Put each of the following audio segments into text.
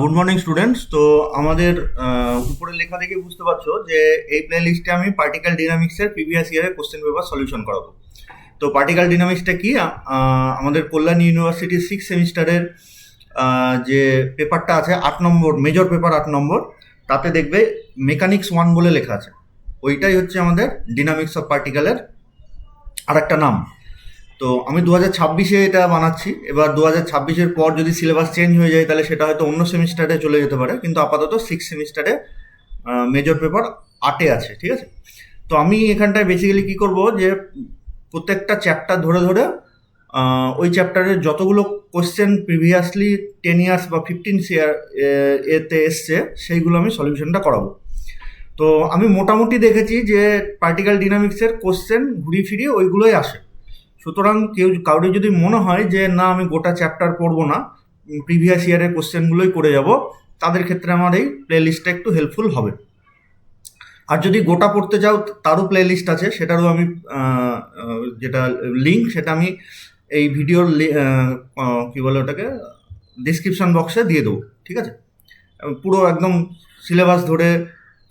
Good morning students. তো আমাদের উপরে লেখা দেখে বুঝতে পারছো যে এই প্লে লিস্টে আমি পার্টিকেল ডিনামিক্সের প্রিভিয়াস ইয়ারের কোশ্চেন পেপার সলিউশন করাবো। তো পার্টিকেল ডিনামিক্সটা কি, আমাদের কল্যাণ ইউনিভার্সিটির সিক্স সেমিস্টারের যে পেপারটা আছে 8 নম্বর, মেজর পেপার 8 নম্বর, তাতে দেখবে মেকানিক্স 1 বলে লেখা আছে। ওইটাই হচ্ছে আমাদের ডিনামিক্স অফ পার্টিকেলের আর একটা নাম। তো আমি 2026-এ এটা বানাচ্ছি। এবার 2026-এর পর যদি সিলেবাস চেঞ্জ হয়ে যায় তাহলে সেটা হয়তো অন্য সেমিস্টারে চলে যেতে পারে, কিন্তু আপাতত সিক্স সেমিস্টারে মেজর পেপার 8-এ আছে, ঠিক আছে। তো আমি এখানটায় বেসিক্যালি কি করব, যে প্রত্যেকটা চ্যাপ্টার ধরে ধরে ওই চ্যাপ্টারের যতগুলো কোশ্চেন প্রিভিয়াসলি 10 ইয়ার্স বা 15 ইয়ার এতে এসছে সেইগুলো আমি সলিউশনটা করাবো। তো আমি মোটামুটি দেখেছি যে পার্টিকেল ডিনামিক্সের কোশ্চেন ঘুরিয়ে ফিরিয়ে ওইগুলোই আসে। সুতরাং কাউরি যদি মনে হয় যে না আমি গোটা চ্যাপ্টার পড়বো না, প্রিভিয়াস ইয়ারের কোশ্চেনগুলোই করে যাব, তাদের ক্ষেত্রে আমার এই প্লে লিস্টটা একটু হেল্পফুল হবে। আর যদি গোটা পড়তে চাও তারও প্লে লিস্ট আছে, সেটারও আমি যেটা লিঙ্ক সেটা আমি এই ভিডিওর কী বলে ওটাকে ডিসক্রিপশন বক্সে দিয়ে দেবো, ঠিক আছে। পুরো একদম সিলেবাস ধরে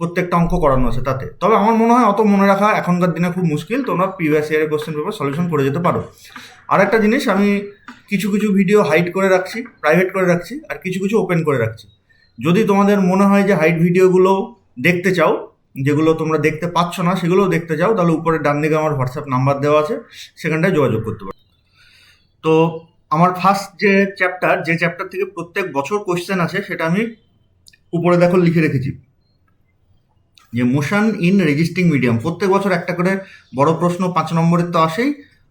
প্রত্যেকটা অঙ্ক করানো আছে তাতে। তবে আমার মনে হয় অত মনে রাখা এখনকার দিনে খুব মুশকিল, তোমরা প্রিভিয়াস ইয়ারের কোশ্চেন পেপার সলিউশন করে যেতে পারো। আর একটা জিনিস, আমি কিছু কিছু ভিডিও হাইড করে রাখছি, প্রাইভেট করে রাখছি, আর কিছু কিছু ওপেন করে রাখছি। যদি তোমাদের মনে হয় যে হাইড ভিডিওগুলো দেখতে চাও, যেগুলো তোমরা দেখতে পাচ্ছ না সেগুলোও দেখতে চাও, তাহলে উপরে ডান দিকে আমার হোয়াটসঅ্যাপ নাম্বার দেওয়া আছে, সেখানটায় যোগাযোগ করতে পারো। তো আমার ফার্স্ট যে চ্যাপ্টার থেকে প্রত্যেক বছর কোশ্চেন আছে সেটা আমি উপরে দেখো লিখে রেখেছি, যে মোশন ইন রেজিস্টিং মিডিয়াম। প্রত্যেক বছর একটা করে বড় প্রশ্ন 5 নম্বরের তো আসেই,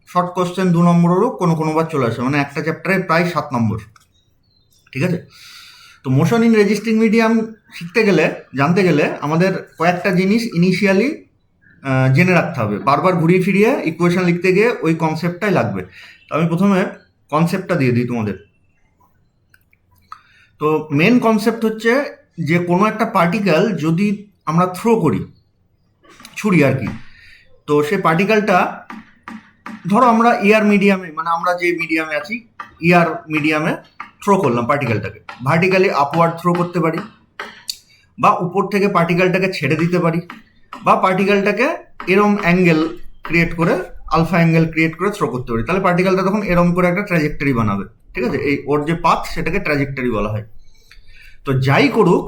শর্ট কোশ্চেন 2 নম্বরেরও কোনোবার চলে আসে, মানে একটা চ্যাপ্টারে প্রায় 7 নম্বর, ঠিক আছে। তো মোশন ইন রেজিস্টিং মিডিয়াম শিখতে গেলে, জানতে গেলে আমাদের কয়েকটা জিনিস ইনিশিয়ালি জেনে রাখতে হবে। বারবার ঘুরিয়ে ফিরিয়ে ইকুয়েশন লিখতে গিয়ে ওই কনসেপ্টটাই লাগবে। তো আমি প্রথমে কনসেপ্টটা দিয়ে দিই তোমাদের। তো মেন কনসেপ্ট হচ্ছে যে কোনো একটা পার্টিকেল যদি আমরা থ্রো করি, ছুরি আর কি, তো সেই পার্টিকেলটা ধরো আমরা এয়ার মিডিয়ামে, মানে আমরা যে মিডিয়ামে আছি এয়ার মিডিয়ামে থ্রো করলাম পার্টিকেলটাকে, ভার্টিক্যালি আপওয়ার্ড থ্রো করতে পারি, বা উপর থেকে পার্টিকেলটাকে ছেড়ে দিতে পারি, বা পার্টিকেলটাকে এরম অ্যাঙ্গেল ক্রিয়েট করে, আলফা অ্যাঙ্গেল ক্রিয়েট করে থ্রো করতে পারি। তাহলে পার্টিকেলটা তখন এরম করে একটা ট্র্যাজেক্টরি বানাবে, ঠিক আছে। এই ওর যে পাথ সেটাকে ট্র্যাজেক্টরি বলা হয়। তো যাই করুক,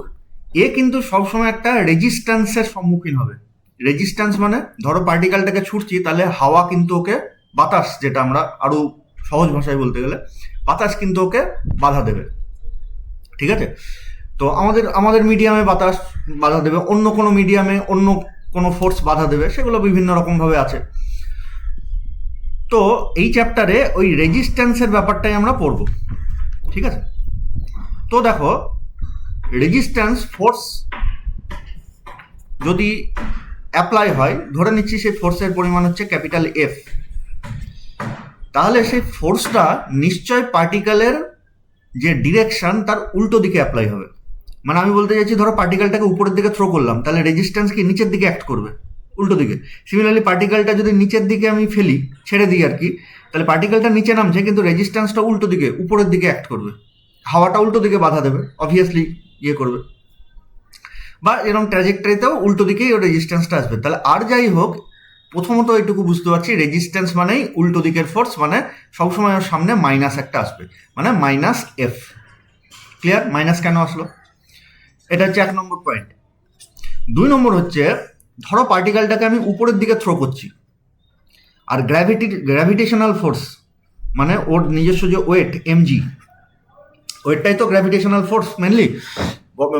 এ কিন্তু সবসময় একটা রেজিস্ট্যান্সের সম্মুখীন হবে। রেজিস্ট্যান্স মানে ধরো পার্টিকেলটাকে ছুটছি, তাহলে হাওয়া কিন্তু ওকে, বাতাস যেটা আমরা আরো সহজ ভাষায় বলতে গেলে, বাতাস কিন্তু ওকে বাধা দেবে, ঠিক আছে। তো আমাদের মিডিয়ামে বাতাস বাধা দেবে, অন্য কোনো মিডিয়ামে অন্য কোনো ফোর্স বাধা দেবে, সেগুলো বিভিন্ন রকমভাবে আছে। তো এই চ্যাপ্টারে ওই রেজিস্ট্যান্সের ব্যাপারটাই আমরা পড়ব, ঠিক আছে। তো দেখো, রেজিস্ট্যান্স ফোর্স যদি অ্যাপ্লাই হয়, ধরে নিচ্ছি সেই ফোর্সের পরিমাণ হচ্ছে ক্যাপিটাল এফ, তাহলে সেই ফোর্সটা নিশ্চয় পার্টিকেলের যে ডিরেকশন তার উল্টো দিকে অ্যাপ্লাই হবে। মানে আমি বলতে চাইছি, ধরো পার্টিকেলটাকে উপরের দিকে থ্রো করলাম, তাহলে রেজিস্ট্যান্স কি নিচের দিকে অ্যাক্ট করবে, উল্টো দিকে। সিমিলারলি পার্টিকেলটা যদি নিচের দিকে আমি ফেলি, ছেড়ে দিই আর কি, তাহলে পার্টিকেলটা নিচে নামছে কিন্তু রেজিস্ট্যান্সটা উল্টো দিকে, উপরের দিকে অ্যাক্ট করবে, হাওয়াটা উল্টো দিকে বাধা দেবে, অবভিয়াসলি ইয়ে করবে, বা এরকম ট্র্যাজেক্টরিতেও উল্টো দিকেই ওর রেজিস্ট্যান্সটা আসবে। তাহলে আর যাই হোক, প্রথমত এইটুকু বুঝতে পারছি, রেজিস্ট্যান্স মানেই উল্টো দিকের ফোর্স, মানে সবসময় ওর সামনে মাইনাস একটা আসবে, মানে মাইনাস এফ। ক্লিয়ার? মাইনাস কেন আসলো, এটা হচ্ছে 1 নম্বর পয়েন্ট। 2 নম্বর হচ্ছে, ধরো পার্টিকেলটাকে আমি উপরের দিকে থ্রো করছি, আর গ্র্যাভিটেশনাল ফোর্স মানে ওর নিজস্ব যে ওয়েট এমজি, ওয়েটটাই তো গ্র্যাভিটেশনাল ফোর্স মেনলি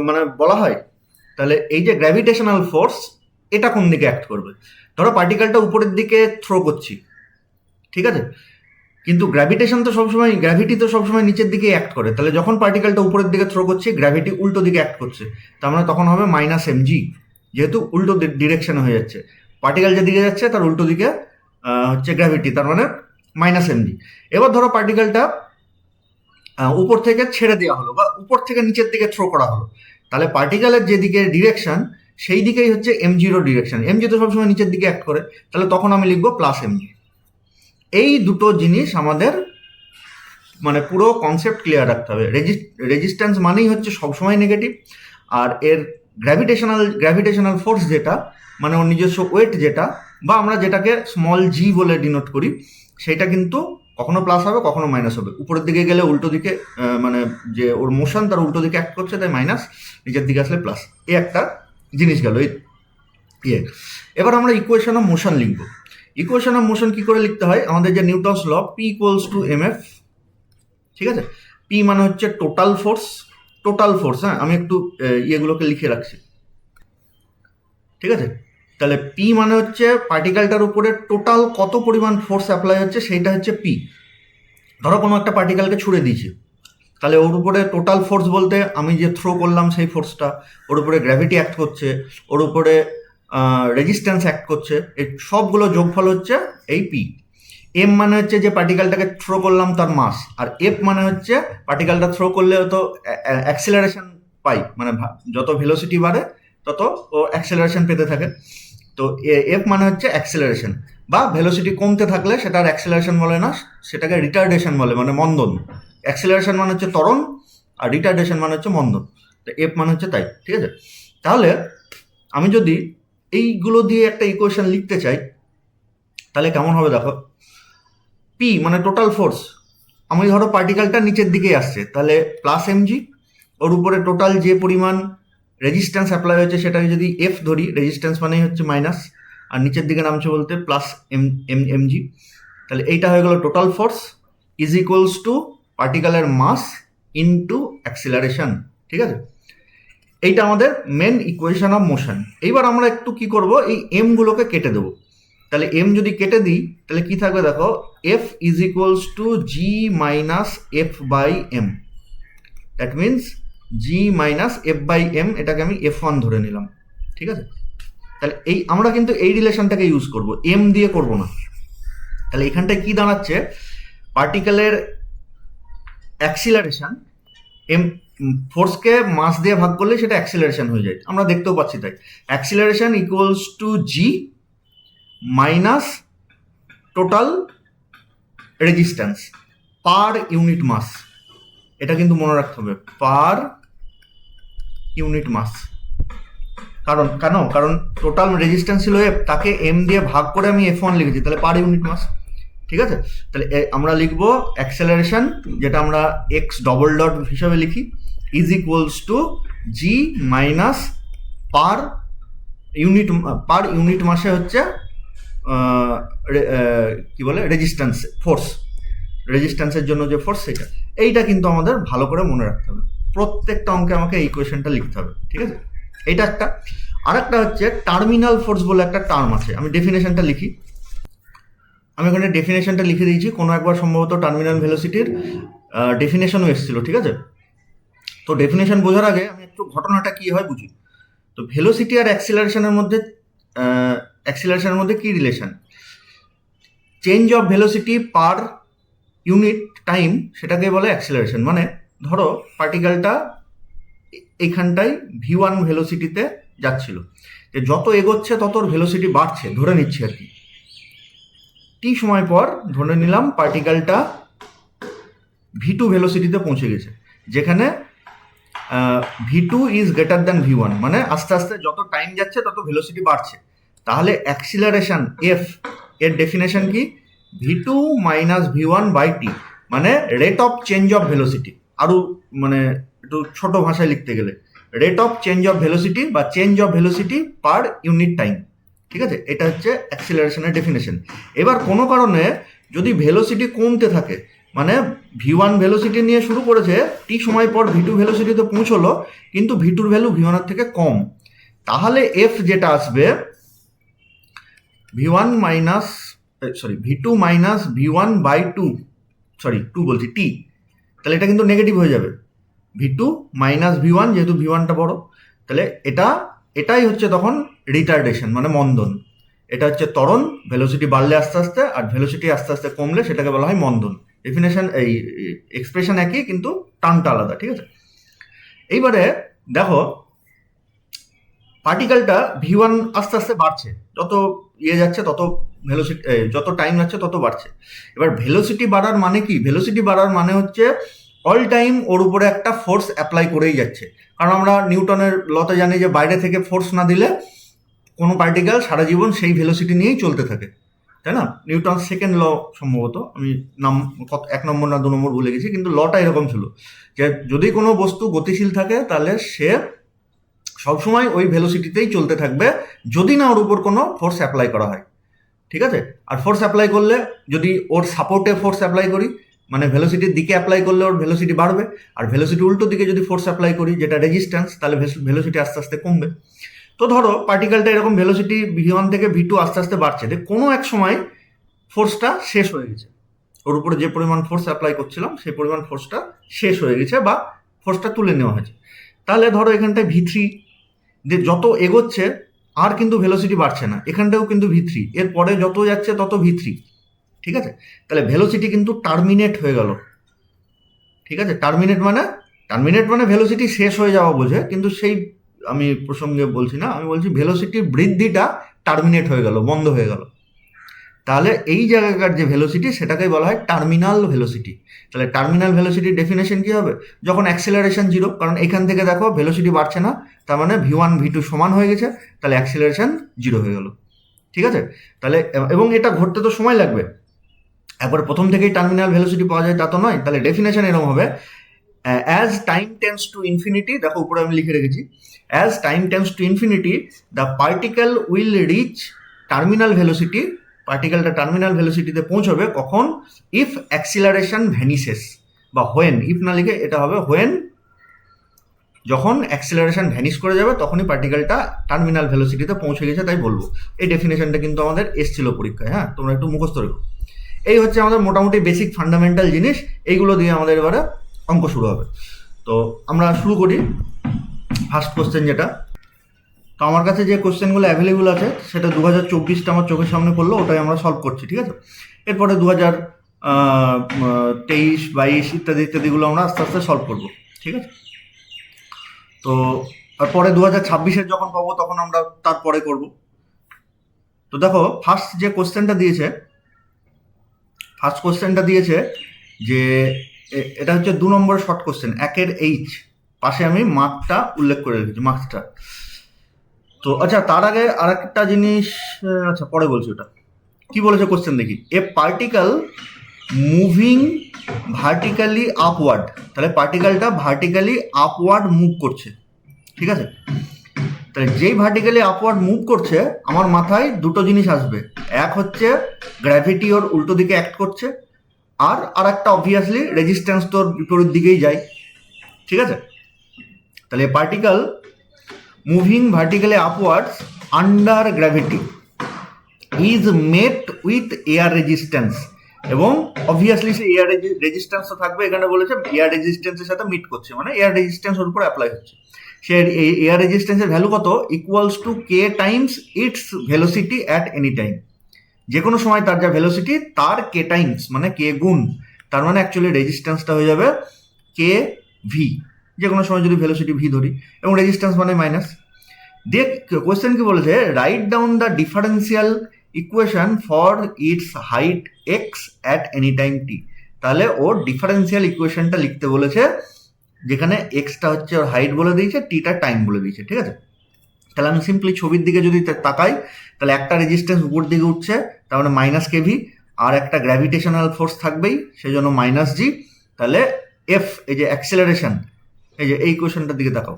মানে বলা হয়। তাহলে এই যে গ্র্যাভিটেশনাল ফোর্স, এটা কোন দিকে অ্যাক্ট করবে? ধরো পার্টিকেলটা উপরের দিকে থ্রো করছি, ঠিক আছে, কিন্তু গ্র্যাভিটি তো সবসময় নিচের দিকে অ্যাক্ট করে। তাহলে যখন পার্টিকেলটা উপরের দিকে থ্রো করছি, গ্র্যাভিটি উল্টো দিকে অ্যাক্ট করছে, তার মানে তখন হবে মাইনাস এমজি, যেহেতু উল্টো ডিরেকশনে হয়ে যাচ্ছে। পার্টিকেল যেদিকে যাচ্ছে তার উল্টো দিকে হচ্ছে গ্র্যাভিটি, তার মানে মাইনাস এমজি। এবার ধরো পার্টিকেলটা উপর থেকে ছেড়ে দেওয়া হলো, বা উপর থেকে নিচের দিকে থ্রো করা হলো, তাহলে পার্টিকেলের যেদিকে ডিরেকশন সেই দিকেই হচ্ছে এমজিরও ডিরেকশন। এমজি তো সবসময় নিচের দিকে অ্যাক্ট করে, তাহলে তখন আমি লিখবো প্লাস এমজি। এই দুটো জিনিস আমাদের মানে পুরো কনসেপ্ট ক্লিয়ার রাখতে হবে। রেজিস্ট্যান্স মানেই হচ্ছে সবসময় নেগেটিভ, আর এর গ্র্যাভিটেশনাল ফোর্স যেটা, মানে ওর নিজস্ব ওয়েট যেটা, বা আমরা যেটাকে স্মল জি বলে ডিনোট করি, সেটা কিন্তু কখনো প্লাস হবে কখনো মাইনাস হবে। উপরের দিকে গেলে উল্টো দিকে মানে যে ওর মোশন তার উল্টো দিকে অ্যাক্ট করছে, তাই মাইনাস, নিচের দিকে আসলে প্লাস। এই একটা জিনিস গেল এবার আমরা ইকুয়েশন অফ মোশন লিখব। ইকুয়েশন অফ মোশন কি করে লিখতে হয়, আমাদের যে Newton's law, P equals to M F, ঠিক আছে। পি মানে হচ্ছে টোটাল ফোর্স, হ্যাঁ আমি একটু ইয়েগুলোকে লিখে রাখছি, ঠিক আছে। তাহলে পি মানে হচ্ছে পার্টিকেলটার উপরে টোটাল কত পরিমাণ ফোর্স অ্যাপ্লাই হচ্ছে, সেইটা হচ্ছে পি। ধরো কোনো একটা পার্টিকেলকে ছুড়ে দিয়েছি, তাহলে ওর উপরে টোটাল ফোর্স বলতে আমি যে থ্রো করলাম সেই ফোর্সটা, ওর উপরে গ্র্যাভিটি অ্যাক্ট করছে, ওর উপরে রেজিস্ট্যান্স অ্যাক্ট করছে, এই সবগুলো যোগফল হচ্ছে এই পি। এম মানে হচ্ছে যে পার্টিকেলটাকে থ্রো করলাম তার মাস, আর এফ মানে হচ্ছে পার্টিকেলটা থ্রো করলে তো অ্যাক্সিলারেশন পাই, মানে যত ভেলোসিটি বাড়ে তত ও অ্যাক্সিলারেশন পেতে থাকে। তো এফ মানে হচ্ছে অ্যাক্সিলারেশন, বা ভেলোসিটি কমতে থাকলে সেটা আর অ্যাক্সিলারেশন বলে না, সেটাকে রিটার্ডেশন বলে, মানে মন্দন। অ্যাক্সিলারেশন মানে হচ্ছে ত্বরণ, আর রিটার্ডেশন মানে হচ্ছে মন্দন। তো এফ মানে হচ্ছে তাই, ঠিক আছে। তাহলে আমি যদি এইগুলো দিয়ে একটা ইকুয়েশন লিখতে চাই, তাহলে কেমন হবে দেখো। পি মানে টোটাল ফোর্স, আমি ধরো পার্টিকেলটা নিচের দিকে আসছে, তাহলে প্লাস এমজি, ওর উপরে টোটাল যে পরিমাণ রেজিস্ট্যান্স অ্যাপ্লাই হয়েছে সেটাকে যদি এফ ধরি, রেজিস্ট্যান্স মানেই হচ্ছে মাইনাস, আর নিচের দিকে নামছে বলতে প্লাস এমজি। তাহলে এইটা হয়ে গেল total force is equals to পার্টিকেলের মাস ইনটু অ্যাক্সিলারেশন, ঠিক আছে। এইটা আমাদের মেন ইকুয়েশন অফ মোশন। এইবার আমরা একটু কি করব, এই এম গুলোকে কেটে দেবো। তাহলে এম যদি কেটে দিই তাহলে কি থাকবে দেখো, F is equals to G minus F by M. That means G minus F by M, এটাকে আমি F1 ধরে নিলাম, ঠিক আছে। তাহলে এই আমরা কিন্তু এই রিলেশনটাকে ইউজ করব, এম দিয়ে করব না। তাহলে এখানটায় কি দাঁড়াচ্ছে, পার্টিকেলের অ্যাক্সিলারেশন, এম ফোর্সকে মাস দিয়ে ভাগ করলে সেটা অ্যাক্সিলারেশন হয়ে যায়, আমরা দেখতেও পাচ্ছি তাই। Acceleration equals to G minus total resistance per unit mass. এটা কিন্তু মনে রাখতে হবে, পার ইউনিট মাস। কারণ টোটাল রেজিস্ট্যান্স ছিল এফ, তাকে এম দিয়ে ভাগ করে আমি F1 লিখেছি, তাহলে পার ইউনিট মাস, ঠিক আছে। তাহলে আমরা লিখবো অ্যাক্সেলারেশন, যেটা আমরা এক্স ডবল ডট হিসাবে লিখি, is equals to G minus per unit মাসে হচ্ছে কি বলে রেজিস্ট্যান্স ফোর্স, রেজিস্ট্যান্সের জন্য যে ফোর্স সেটা। এইটা কিন্তু আমাদের ভালো করে মনে রাখতে হবে, প্রত্যেকটা অঙ্কে আমাকে এই কোয়েশনটা লিখতে হবে, ঠিক আছে। এইটা একটা। আর একটা হচ্ছে টার্মিনাল ফোর্স বলে একটা টার্ম আছে, আমি ডেফিনেশনটা লিখি। আমি এখানে ডেফিনেশনটা লিখে দিয়েছি, কোনো একবার সম্ভবত টার্মিনাল ভেলোসিটির ডেফিনেশনও এসেছিল, ঠিক আছে। তো ডেফিনেশন বোঝার আগে আমি একটু ঘটনাটা কি হয় বুঝি। তো ভেলোসিটি আর অ্যাক্সিলারেশনের মধ্যে কি relation, change of velocity per unit time, সেটাকে বলে অ্যাক্সিলারেশন। মানে ধরো পার্টিকেলটা এইখানটায় v1 ভেলোসিটিতে যাচ্ছিল, যে যত এগোচ্ছে তত ওর ভেলোসিটি বাড়ছে, ধরে নিচ্ছি আর কি। টি সময় পর ধরে নিলাম পার্টিকেলটা v2 ভেলোসিটিতে পৌঁছে গেছে, যেখানে v2 is greater than v1, মানে আস্তে আস্তে যত টাইম যাচ্ছে তত ভেলোসিটি বাড়ছে। তাহলে অ্যাক্সিলারেশন এফ এর ডেফিনেশন কি, v2 minus v1 by T, মানে rate of change of velocity. আরও মানে একটু ছোট ভাষায় লিখতে গেলে rate of change of velocity বা change of velocity per unit time, ঠিক আছে। এটা হচ্ছে অ্যাক্সিলারেশনের ডেফিনেশন। এবার কোনো কারণে যদি ভেলোসিটি কমতে থাকে, মানে v1 ভেলোসিটি নিয়ে শুরু করেছে, টি সময় পর v2 ভেলোসিটিতে পৌঁছলো, কিন্তু v2 ভ্যালু v1 এর থেকে কম, তাহলে এফ যেটা আসবে v1 minus v2 minus v1 by two বলছি টি, তাহলে এটা কিন্তু নেগেটিভ হয়ে যাবে, v2 মাইনাস v1, যেহেতু v1টা বড়। তাহলে এটাই হচ্ছে তখন রিটার্ডেশন, মানে মন্দন। এটা হচ্ছে ত্বরণ, ভেলোসিটি বাড়লে আস্তে আস্তে, আর ভেলোসিটি আস্তে আস্তে কমলে সেটাকে বলা হয় মন্দন। ডেফিনেশন এই এক্সপ্রেশন একই, কিন্তু টার্মটা আলাদা, ঠিক আছে। এইবারে দেখো পার্টিকেলটা v1 আস্তে আস্তে বাড়ছে, যত যাচ্ছে তত ভেলোসিটি, যত টাইম যাচ্ছে তত বাড়ছে। এবার ভেলোসিটি বাড়ার মানে কি? ভেলোসিটি বাড়ার মানে হচ্ছে অল টাইম ওর উপরে একটা ফোর্স অ্যাপ্লাই করেই যাচ্ছে। কারণ আমরা নিউটনের লতে জানি যে বাইরে থেকে ফোর্স না দিলে কোনো পার্টিকেল সারা জীবন সেই ভেলোসিটি নিয়েই চলতে থাকে, তাই না? নিউটন সেকেন্ড ল সম্ভবত, আমি নাম 1 নম্বর না 2 নম্বর ভুলে গেছি, কিন্তু লটা এরকম ছিল যে যদি কোনো বস্তু গতিশীল থাকে তাহলে সে সবসময় ওই ভেলোসিটিতেই চলতে থাকবে যদি না ওর উপর কোনো ফোর্স অ্যাপ্লাই করা হয়, ঠিক আছে? আর ফোর্স অ্যাপ্লাই করলে, যদি ওর সাপোর্টে ফোর্স অ্যাপ্লাই করি, মানে ভেলোসিটির দিকে অ্যাপ্লাই করলে ওর ভেলোসিটি বাড়বে, আর ভেলোসিটি উল্টো দিকে যদি ফোর্স অ্যাপ্লাই করি যেটা রেজিস্ট্যান্স, তাহলে ভেলোসিটি আস্তে আস্তে কমবে। তো ধরো পার্টিকেলটা এরকম ভেলোসিটি V1 থেকে V2 আস্তে আস্তে বাড়ছে, কোনো এক সময় ফোর্সটা শেষ হয়ে গেছে, ওর উপরে যে পরিমাণ ফোর্স অ্যাপ্লাই করছিলাম সেই পরিমাণ ফোর্সটা শেষ হয়ে গেছে বা ফোর্সটা তুলে নেওয়া হয়েছে। তাহলে ধরো এখানটায় V3 যে যত এগোচ্ছে আর কিন্তু ভেলোসিটি বাড়ছে না, এখানটাও কিন্তু V3, এর পরে যত যাচ্ছে তত V3, ঠিক আছে? তাহলে ভেলোসিটি কিন্তু টার্মিনেট হয়ে গেল, ঠিক আছে? টার্মিনেট মানে ভেলোসিটি শেষ হয়ে যাওয়া বোঝে, কিন্তু সেই আমি প্রসঙ্গে বলছি না, আমি বলছি ভেলোসিটির বৃদ্ধিটা টার্মিনেট হয়ে গেল, বন্ধ হয়ে গেল। তাহলে এই জায়গাকার যে ভেলোসিটি সেটাকেই বলা হয় টার্মিনাল ভেলোসিটি। তাহলে টার্মিনাল ভেলোসিটির ডেফিনেশন কি হবে? যখন অ্যাক্সিলারেশন 0, কারণ এখান থেকে দেখো ভেলোসিটি বাড়ছে না, তার মানে V1 V2 সমান হয়ে গেছে, তাহলে অ্যাক্সিলারেশন 0 হয়ে গেল, ঠিক আছে? তাহলে এবং এটা ঘটতে তো সময় লাগবে, একবার প্রথম থেকেই টার্মিনাল ভেলোসিটি পাওয়া যায় তা তো নয়। তাহলে ডেফিনেশন এরকম হবে, as time tends to infinity, দেখো উপরে আমি লিখে রেখেছি, as time tends to infinity the particle will reach terminal velocity, পার্টিকেলটা টার্মিনাল ভেলোসিটিতে পৌঁছবে কখন? ইফ অ্যাক্সিলারেশন ভ্যানিসেস, বা হোয়েন, ইফ না লিখে এটা হবে হোয়েন, যখন অ্যাক্সিলারেশন ভ্যানিশ করে যাবে তখনই পার্টিকেলটা টার্মিনাল ভেলোসিটিতে পৌঁছে গেছে, তাই বলবো। এই ডেফিনেশনটা কিন্তু আমাদের এসছিল পরীক্ষায়, হ্যাঁ, তোমরা একটু মুখস্থ রেখো। এই হচ্ছে আমাদের মোটামুটি বেসিক ফান্ডামেন্টাল জিনিস, এইগুলো দিয়ে আমাদের এবারে অঙ্ক শুরু হবে। তো আমরা শুরু করি ফার্স্ট কোশ্চেন যেটা। তো আমার কাছে যে কোশ্চেনগুলো অ্যাভেলেবল আছে সেটা 2024টা আমার চোখের সামনে পড়লো, ওটাই আমরা সলভ করছি, ঠিক আছে? এরপরে 2023, 22 ইত্যাদি ইত্যাদিগুলো আমরা আস্তে আস্তে সলভ করবো, ঠিক আছে? তো পরে 2026-এর যখন পাবো তখন আমরা তারপরে করব। তো দেখো ফার্স্ট যে কোশ্চেনটা দিয়েছে, যে এটা হচ্ছে 2 নম্বর শর্ট কোশ্চেন, 1-এর H, পাশে আমি মার্কটা উল্লেখ করে রেখেছি, মার্কসটা। তো আচ্ছা, তার আগে আর একটা জিনিস, আচ্ছা পরে বলছি ওটা। কি বলেছে কোশ্চেন দেখি, এ পার্টিকেল মুভিং ভার্টিক্যালি আপওয়ার্ড, তাহলে পার্টিকেলটা ভার্টিক্যালি আপওয়ার্ড মুভ করছে, ঠিক আছে? তাহলে যেই ভার্টিক্যালি আপওয়ার্ড মুভ করছে আমার মাথায় দুটো জিনিস আসবে, এক হচ্ছে গ্র্যাভিটি ওর উল্টো দিকে অ্যাক্ট করছে, আর একটা অবভিয়াসলি রেজিস্ট্যান্স তোর বিপরীত দিকেই যায়, ঠিক আছে? তাহলে particle moving vertically upwards under gravity is mate with air resistance, এবং অবভিয়াসলি সে এয়ার রেজিস্ট্যান্স তো থাকবে, এখানে বলেছে এয়ার রেজিস্ট্যান্সের সাথে মিট করছে, মানে এয়ার রেজিস্ট্যান্স ওর উপর অ্যাপ্লাই হচ্ছে। সে এয়ার রেজিস্ট্যান্সের ভ্যালু কত? Equals to K Times it's velocity at any time, যে কোনো সময় তার যা ভেলোসিটি তার কে টাইমস মানে কে গুণ, তার মানে অ্যাকচুয়ালি রেজিস্ট্যান্সটা হয়ে যাবে কে ভি, যে কোনো সময় যদি ভেলোসিটি ভি ধরি, এবং রেজিস্ট্যান্স মানে মাইনাস। দেখ কোয়েশ্চেন কি বলেছে, write down the differential equation for its height X at any time T. তাহলে ওর ডিফারেন্সিয়াল ইকুয়েশনটা লিখতে বলেছে, যেখানে এক্সটা হচ্ছে ওর হাইট বলে দিয়েছে, টিটা টাইম বলে দিয়েছে, ঠিক আছে? তাহলে আমি সিম্পলি ছবির দিকে যদি তাকাই, তাহলে একটা রেজিস্ট্যান্স উপর দিকে উঠছে, তার মানে মাইনাস কেভি, আর একটা গ্র্যাভিটেশনাল ফোর্স থাকবেই, সেই জন্য মাইনাস জি। তাহলে এফ, এই যে অ্যাক্সেলারেশন, এই যে এই কোয়েশনটার দিকে তাকাও,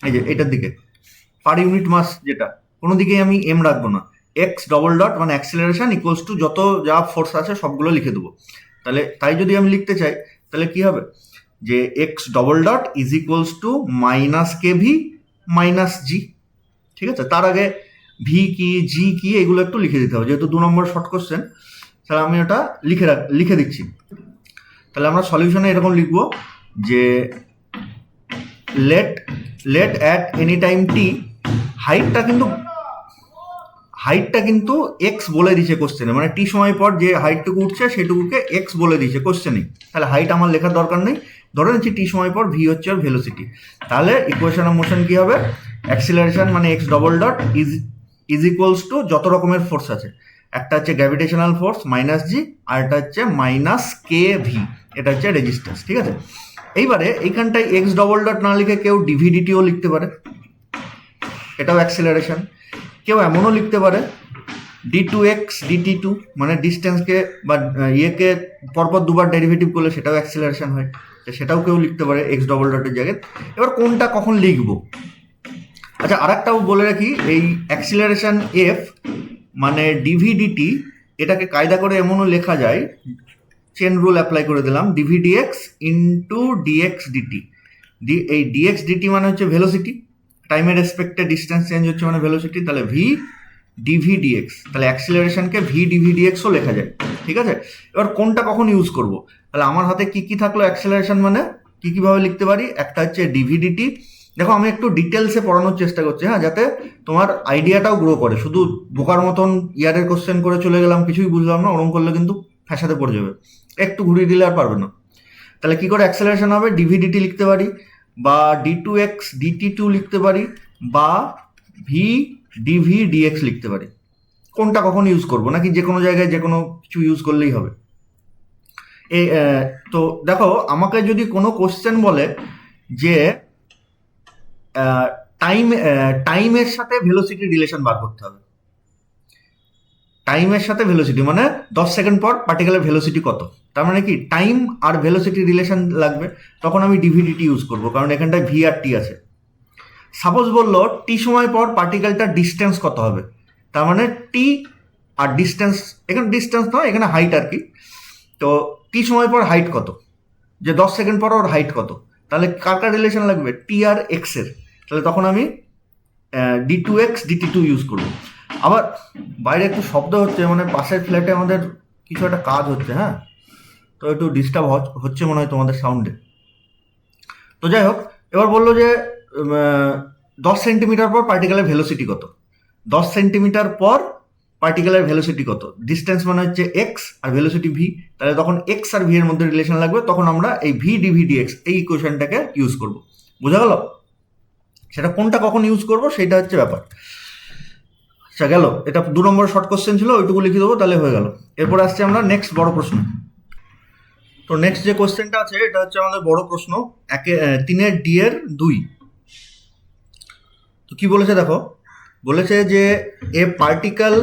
এই যে এটার দিকে, পার ইউনিট মাস, যেটা কোনো দিকেই আমি এম রাখবো না, এক্স ডবল ডট মানে অ্যাক্সেলারেশন ইকুয়ালস টু যত যা ফোর্স আছে সবগুলো লিখে দেবো। তাহলে তাই যদি আমি লিখতে চাই তাহলে কি হবে, যে X double dot is equals to minus K V minus G, ঠিক আছে? তার আগে ভি কি জি কি এগুলো একটু লিখে দিতে হবে, যেহেতু 2 নম্বর শর্ট কোশ্চেন, তাহলে আমি ওটা লিখে দিচ্ছি। তাহলে আমরা সলিউশনে এরকম লিখবো যে লেট অ্যাট এনি টাইম টি, হাইটটা কিন্তু এক্স বলে দিয়েছে কোশ্চেনে, মানে টি সময় পর যে হাইটটুকু উঠছে সেটুকুকে এক্স বলে দিয়েছে কোশ্চেনে, তাহলে হাইট আমার লেখার দরকার নেই, ধরে নিচ্ছি টি সময় পর ভি হচ্ছে ওর ভেলোসিটি। তাহলে ইকুয়েশন অফ মোশন কি হবে, অ্যাক্সিলারেশন মানে x double dot is is equals two যত রকমের ফোর্স আছে, একটা হচ্ছে গ্র্যাভিটেশনাল ফোর্স মাইনাস জি, আর একটা হচ্ছে মাইনাস কে ভি, এটা হচ্ছে রেজিস্ট্যান্স। ঠিক আছে, এইবারে এইখানটায় এক্স ডবল ডট না লিখে কেউ ডিভিডিটিও লিখতে পারে, এটাও অ্যাক্সেলারেশন। কেউ এমনও লিখতে পারে d2x dt2, মানে ডিস্টেন্সকে বা ইয়েকে পরপর দুবার ডেরিভেটিভ করলে সেটাও অ্যাক্সেলারেশন হয়, সেটাও কেউ লিখতে পারে এক্স ডবল ডটের জায়গায়। এবার কোনটা কখন লিখবো? আচ্ছা, আর একটাও বলে রাখি, এই অ্যাক্সিলারেশন এফ মানে ডিভিডিটি, এটাকে কায়দা করে এমনও লেখা যায়, চেন রুল অ্যাপ্লাই করে দিলাম, ডিভিডিএক্স ইন্টু ডিএক্স ডিটি। এই ডিএক্স ডিটি মানে হচ্ছে ভেলোসিটি, টাইমের রেসপেক্টে ডিস্টেন্স চেঞ্জ হচ্ছে মানে ভেলোসিটি, তাহলে ভি ডিভিডিএক্স, তাহলে অ্যাক্সিলারেশনকে ভি ডিভিডিএক্সও লেখা যায়। ঠিক আছে, এবার কোনটা কখন ইউজ করব? তাহলে আমার হাতে কি কি থাকলো অ্যাক্সিলারেশন মানে কি কিভাবে লিখতে পারি? একটা হচ্ছে ডিভিডিটি। দেখো আমি একটু ডিটেলসে পড়ানোর চেষ্টা করছি, হ্যাঁ, যাতে তোমার আইডিয়াটাও গ্রো করে। শুধু বোকার মতন ইয়ারের কোশ্চেন করে চলে গেলাম, কিছুই বুঝলাম না, ওরম করলে কিন্তু ফ্যাসাতে পড়ে যাবে, একটু ঘুরিয়ে দিলে আর পারবে না। তাহলে কি করে অ্যাক্সেলারেশন হবে? ডিভিডিটি লিখতে পারি, বা d2x dt2 লিখতে পারি, বা ভি ডিভি ডিএক্স লিখতে পারি। কোনটা কখন ইউজ করবো, নাকি যে কোনো জায়গায় যে কোনো কিছু ইউজ করলেই হবে? এই তো দেখো, আমাকে যদি কোনো কোশ্চেন বলে যে টাইমের সাথে ভেলোসিটি রিলেশন বার করতে হবে, টাইমের সাথে ভেলোসিটি মানে 10 সেকেন্ড পর পার্টিকেলের ভেলোসিটি কত, তার মানে কি টাইম আর ভেলোসিটি রিলেশন লাগবে, তখন আমি ডিভিডিটি ইউজ করবো, কারণ এখানটায় ভি আর টি আছে। সাপোজ বললো টি সময় পর পার্টিকেলটার ডিস্টেন্স কত হবে, তার মানে টি আর ডিস্টেন্স, এখানে ডিস্টেন্স নয়, এখানে হাইট আর কি। তো টি সময় পর হাইট কত, যে 10 সেকেন্ড পর ওর হাইট কত, তাহলে কার কার রিলেশন লাগবে? টি আর এক্স এর। তাহলে তখন আমি d2x dt2 ইউজ করবো। আবার বাইরে একটু শব্দ হচ্ছে, মানে পাশের ফ্ল্যাটে আমাদের কিছু একটা কাজ হচ্ছে, হ্যাঁ, তো একটু ডিস্টার্ব হচ্ছে মনে হয় তোমাদের সাউন্ডে। তো যাই হোক, এবার বললো যে 10 সেন্টিমিটার পর পার্টিকেলের ভেলোসিটি কত, 10 সেন্টিমিটার পর পার্টিকেলের ভেলোসিটি কত, ডিস্টেন্স মানে হচ্ছে এক্স আর ভেলোসিটি ভি, তাহলে তখন এক্স আর ভি এর মধ্যে রিলেশন লাগবে, তখন আমরা এই ভি ডিভি ডিএক্স এই ইকুয়েশনটাকে ইউজ করব। বোঝা গেল? সেটা কোনটা কখন ইউজ করব সেটা হচ্ছে ব্যাপার। আচ্ছা, গেল, এটা 2 নম্বর শর্ট কোশ্চেন ছিল, ওইটুকু লিখে দেবো, তাহলে হয়ে গেল। এরপর আসছে আমরা নেক্সট বড় প্রশ্ন। তো নেক্সট যে কোশ্চেনটা আছে এটা হচ্ছে আমাদের বড় প্রশ্ন, 3 তো কি বলেছে দেখো, বলেছে যে a particle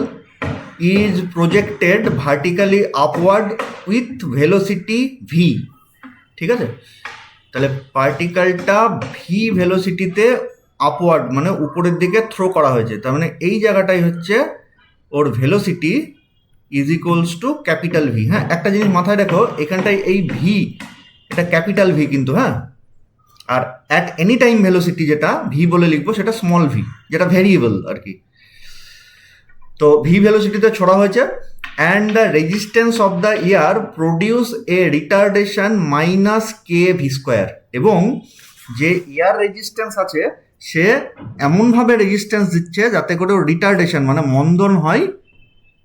is projected vertically upward with velocity V. ঠিক আছে, তাহলে পার্টিকেলটা ভি ভেলোসিটিতে আপওয়ার্ড মানে উপরের দিকে থ্রো করা হয়েছে, তার মানে এই জায়গাটাই হচ্ছে ওর velocity is equals to capital V. হ্যাঁ, একটা জিনিস মাথায় রাখো, এখানটায় এই ভি এটা ক্যাপিটাল ভি কিন্তু, হ্যাঁ, আর অ্যাট এনি টাইম ভেলোসিটি যেটা ভি বলে লিখবো সেটা স্মল ভি, যেটা ভেরিয়েবল আর কি। তো ভি ভেলোসিটিতে ছড়া হয়েছে, and the resistance of the year produce A retardation minus K V square, এবং যে ইয়ার রেজিস্ট্যান্স আছে সে এমনভাবে রেজিস্ট্যান্স দিচ্ছে যাতে করে রিটার্ডেশন মানে মন্দন হয়,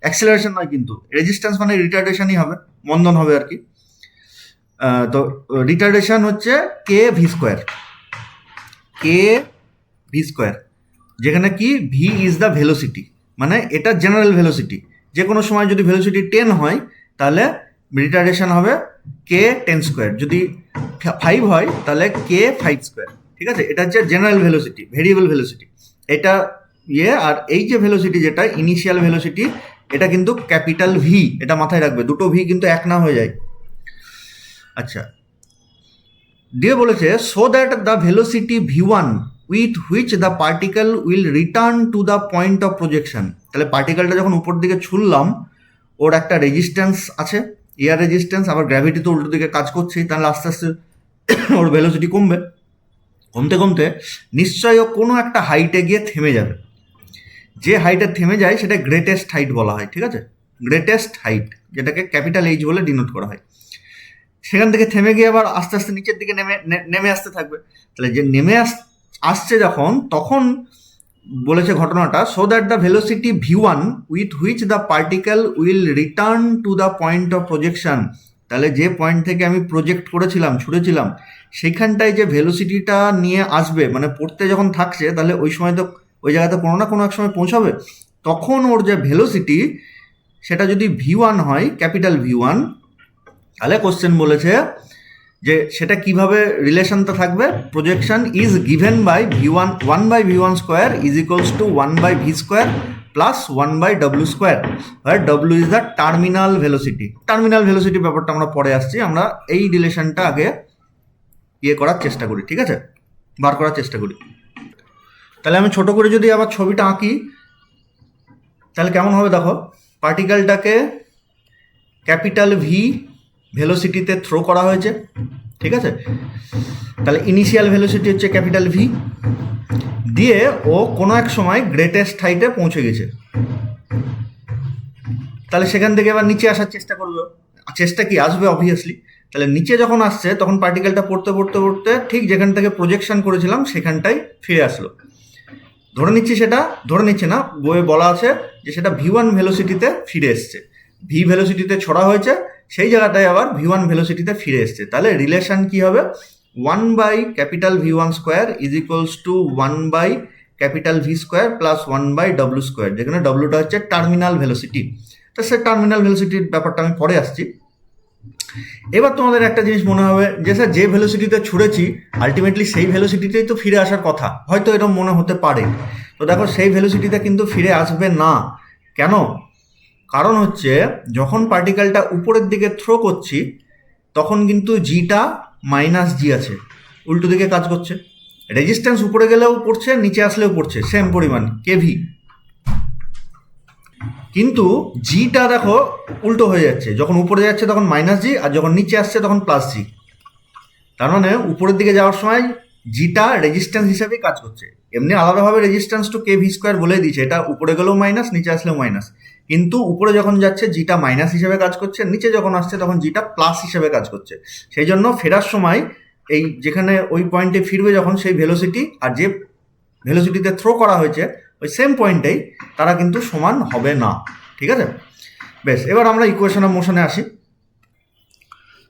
অ্যাক্সেলারেশন নয়, কিন্তু রেজিস্ট্যান্স মানে রিটার্ডেশনই হবে, মন্দন হবে আর কি। তো রিটার্ডেশন হচ্ছে কে ভি স্কোয়ার, কে ভি স্কোয়ার, যেখানে কি ভি ইজ দ্য ভেলোসিটি, মানে এটা জেনারেল ভেলোসিটি। যে কোনো সময় যদি ভেলোসিটি 10 হয় তাহলে রিটার্ডেশন হবে কে 10 স্কোয়ার, যদি 5 হয় তাহলে কে 5 স্কোয়ার। ঠিক আছে, এটা হচ্ছে জেনারেল ভেলোসিটি, ভেরিয়েবল ভেলোসিটি এটা আর এই যে ভেলোসিটি যেটা ইনিশিয়াল ভেলোসিটি, এটা কিন্তু ক্যাপিটাল ভি, এটা মাথায় রাখবে, দুটো ভি কিন্তু এক না হয়ে যায়। আচ্ছা, দিয়ে বলেছে so that the velocity v1 with which the particle will return to the point of projection, তাহলে পার্টিকেলটা যখন উপর দিকে ছুড়লাম ওর একটা রেজিস্ট্যান্স আছে, এয়ার রেজিস্ট্যান্স, আবার গ্র্যাভিটি তো উল্টো দিকে কাজ করছেই, তাহলে আস্তে আস্তে ওর ভেলোসিটি কমবে, কমতে কমতে নিশ্চয়ই ও কোনো একটা হাইটে গিয়ে থেমে যাবে। যে হাইটে থেমে যায় সেটা গ্রেটেস্ট হাইট বলা হয়। ঠিক আছে, গ্রেটেস্ট হাইট, যেটাকে ক্যাপিটাল এইচ বলে ডিনোট করা হয়। সেখান থেকে থেমে গিয়ে আবার আস্তে আস্তে নিচের দিকে নেমে আসতে থাকবে। তাহলে যে নেমে আসছে যখন, তখন বলেছে ঘটনাটা so that the velocity v1 with which the particle will return to the point of projection, তাহলে যে পয়েন্ট থেকে আমি প্রজেক্ট করেছিলাম, ছুড়েছিলাম, সেইখানটায় যে ভেলোসিটিটা নিয়ে আসবে, মানে পড়তে যখন থাকছে তাহলে ওই সময় তো ওই জায়গাতে কোনো না কোনো এক সময় পৌঁছাবে, তখন ওর যে ভেলোসিটি সেটা যদি V1 হয়, ক্যাপিটাল V1, তাহলে কোশ্চেন বলেছে যে সেটা কিভাবে রিলেশনটা থাকবে, projection is given by V1 1/V1 square is equals to 1/V square plus 1/W square, আর W is the terminal velocity. Terminal velocity ব্যাপারটা আমরা পরে আসছি, আমরা এই রিলেশনটা আগে করার চেষ্টা করি, ঠিক আছে, বার করার চেষ্টা করি। তাহলে আমি ছোট করে যদি আবার ছবিটা আঁকি তাহলে কেমন হবে দেখো, পার্টিকেলটাকে ক্যাপিটাল ভি ভেলোসিটিতে থ্রো করা হয়েছে, ঠিক আছে। তাহলে ইনিশিয়াল ভেলোসিটি হচ্ছে ক্যাপিটাল ভি, দিয়ে ও কোনো এক সময় গ্রেটেস্ট হাইটে পৌঁছে গেছে। তাহলে সেখান থেকে এবার নিচে আসার চেষ্টা করবে, চেষ্টা কি আসবে অবভিয়াসলি। তাহলে নিচে যখন আসছে তখন পার্টিকেলটা পড়তে পড়তে পড়তে ঠিক যেখান থেকে প্রজেকশন করেছিলাম সেখানটাই ফিরে আসলো। ধরে নিচ্ছি, সেটা ধরে নিচ্ছে না, বইয়ে বলা আছে যে সেটা V1 ভেলোসিটিতে ফিরে এসছে, ভি ভেলোসিটিতে ছড়া হয়েছে, সেই জায়গাটায় আবার V1 ভেলোসিটিতে ফিরে এসছে। তাহলে রিলেশন কি হবে, capital V1 square is equals to capital V square plus 1/W square, যেখানে Wটা হচ্ছে টার্মিনাল ভেলোসিটি। তো সে টার্মিনাল ভেলোসিটির ব্যাপারটা আমি পরে আসছি। এবার তোমাদের একটা জিনিস মনে হবে যে স্যার যে ভেলোসিটিতে ছুড়েছি আলটিমেটলি সেই ভেলোসিটিতেই তো ফিরে আসার কথা, হয়তো এরকম মনে হতে পারে। তো দেখো সেই ভেলোসিটিতে কিন্তু ফিরে আসবে না। কেন? কারণ হচ্ছে যখন পার্টিকেলটা উপরের দিকে থ্রো করছি তখন কিন্তু জিটা মাইনাস জি আছে, উল্টো দিকে কাজ করছে। রেজিস্ট্যান্স উপরে গেলেও পড়ছে, নিচে আসলেও পড়ছে, সেম পরিমাণ কেভি, কিন্তু জিটা দেখো উল্টো হয়ে যাচ্ছে, যখন উপরে যাচ্ছে তখন মাইনাস জি, আর যখন নিচে আসছে তখন প্লাস জি। তার মানে উপরের দিকে যাওয়ার সময় জিটা রেজিস্ট্যান্স হিসেবেই কাজ করছে। এমনি আলাদাভাবে resistance to K V square বলে দিয়েছে, এটা উপরে গেলেও মাইনাস, নিচে আসলেও মাইনাস, কিন্তু উপরে যখন যাচ্ছে জিটা মাইনাস হিসেবে কাজ করছে, নিচে যখন আসছে তখন জিটা প্লাস হিসেবে কাজ করছে। সেই জন্য ফেরার সময় এই যেখানে ওই পয়েন্টে ফিরবে যখন, সেই ভেলোসিটি আর যে ভেলোসিটিতে থ্রো করা হয়েছে ওই সেম পয়েন্টেই তারা কিন্তু সমান হবে না, ঠিক আছে। বেশ, এবার আমরা ইকুয়েশন অফ মোশনে আসি।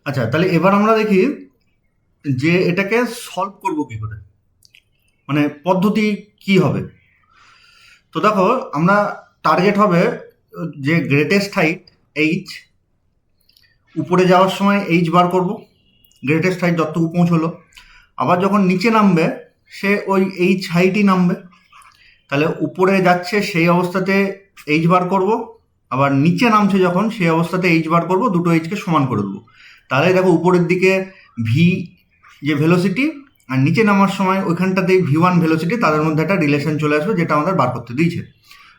আচ্ছা, তাহলে এবার আমরা দেখি যে এটাকে সলভ করব কি করে, মানে পদ্ধতি কি হবে। তো দেখো, আমরা টার্গেট হবে যে গ্রেটেস্ট হাইট এইচ, উপরে যাওয়ার সময় এইচ বার করব, গ্রেটেস্ট হাইট যতটুকু পৌঁছলো। আবার যখন নিচে নামবে সে ওই এইচ হাইটই নামবে, তাহলে উপরে যাচ্ছে সেই অবস্থাতে এইচ বার করব, আবার নিচে নামছে যখন সেই অবস্থাতে এইচ বার করব, দুটো এইচকে সমান করে দেবো। তাহলে দেখো উপরের দিকে ভি যে ভেলোসিটি আর নিচে নামার সময় ওইখানটাতেই V1 ভেলোসিটি, তাদের মধ্যে একটা রিলেশন চলে আসবে যেটা আমাদের বার করতে দিয়েছে।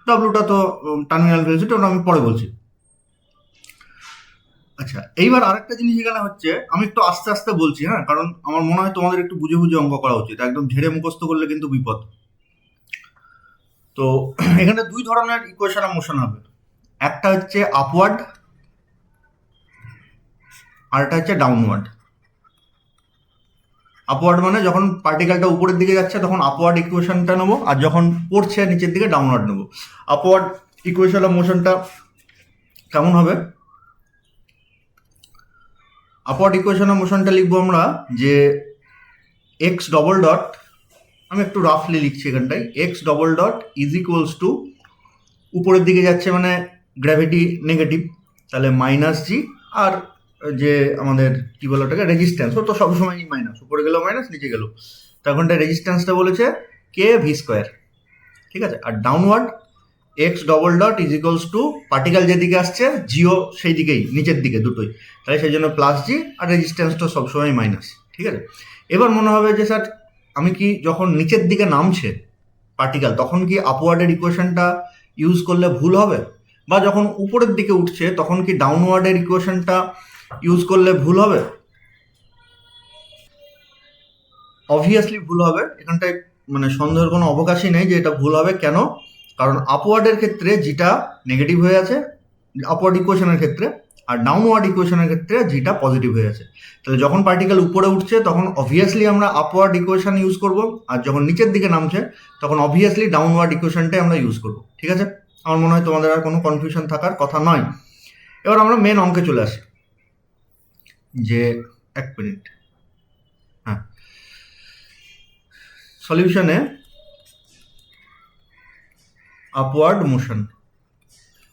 ডব্লুটা তো টার্মিনাল ভেলোসিটি, ওটা আমি পরে বলছি। আচ্ছা, এইবার আরেকটা জিনিস এখানে হচ্ছে, আমি একটু আস্তে আস্তে বলছি, হ্যাঁ, কারণ আমার মনে হয় তোমাদের একটু বুঝে বুঝে অঙ্ক করা উচিত, একদম ঝেড়ে মুখস্থ করলে কিন্তু বিপদ। তো এখানে দুই ধরনের ইকুয়েশন অফ মোশন হবে, একটা হচ্ছে আপওয়ার্ড আর একটা হচ্ছে ডাউনওয়ার্ড। আপওয়ার্ড মানে যখন পার্টিকেলটা উপরের দিকে যাচ্ছে তখন আপওয়ার্ড ইকুয়েশনটা নেবো, আর যখন পড়ছে নিচের দিকে ডাউনওয়ার্ড নেবো। আপওয়ার্ড ইকুয়েশন অফ মোশনটা কেমন হবে, আপওয়ার্ড ইকুয়েশন অফ মোশনটা লিখবো আমরা যে এক্স ডবল ডট, আমি একটু রাফলি লিখছি এখানটায়, x double dot is equals two, উপরের দিকে যাচ্ছে মানে গ্র্যাভিটি নেগেটিভ, তাহলে মাইনাস জি, আর যে আমাদের কি বলে ওটাকে রেজিস্ট্যান্স, ও তো সবসময় মাইনাস, উপরে গেলেও মাইনাস, নিচে গেলেও, তখনটা রেজিস্ট্যান্সটা বলেছে কে ভি স্কোয়ার, ঠিক আছে। আর downward X double dot is equals to, particle যেদিকে আসছে জিও সেই দিকেই, নিচের দিকে দুটোই, তাহলে সেই জন্য প্লাস জি, আর রেজিস্ট্যান্সটা সবসময় মাইনাস, ঠিক আছে। এবার মনে হবে যে স্যার আমি কি যখন নিচের দিকে নামছে পার্টিকেল তখন কি আপওয়ার্ডের ইকুয়েশনটা ইউজ করলে ভুল হবে, বা যখন উপরের দিকে উঠছে তখন কি ডাউনওয়ার্ডের ইকুয়েশনটা ইউজ করলে ভুল হবে? অবভিয়াসলি ভুল হবে, এখানটায় মানে সন্দেহের কোনো অবকাশই নেই যে এটা ভুল হবে। কেন? কারণ আপওয়ার্ডের ক্ষেত্রে যেটা নেগেটিভ হয়ে আছে আপওয়ার্ড ইকুয়েশনের ক্ষেত্রে, আর ডাউনওয়ার্ড ইকুয়েশনের ক্ষেত্রে যেটা পজিটিভ হয়ে আছে। তাহলে যখন পার্টিকেল উপরে উঠছে তখন অবভিয়াসলি আমরা আপওয়ার্ড ইকুয়েশন ইউজ করব, আর যখন নিচের দিকে নামছে তখন অবভিয়াসলি ডাউনওয়ার্ড ইকুয়েশনটাই আমরা ইউজ করব, ঠিক আছে। আমার মনে হয় তোমাদের আর কোনো কনফিউশন থাকার কথা নয়। এবার আমরা মেন অঙ্কে চলে আসি, যে এক মিনিট, হ্যাঁ, সলিউশনে আপওয়ার্ড মোশন।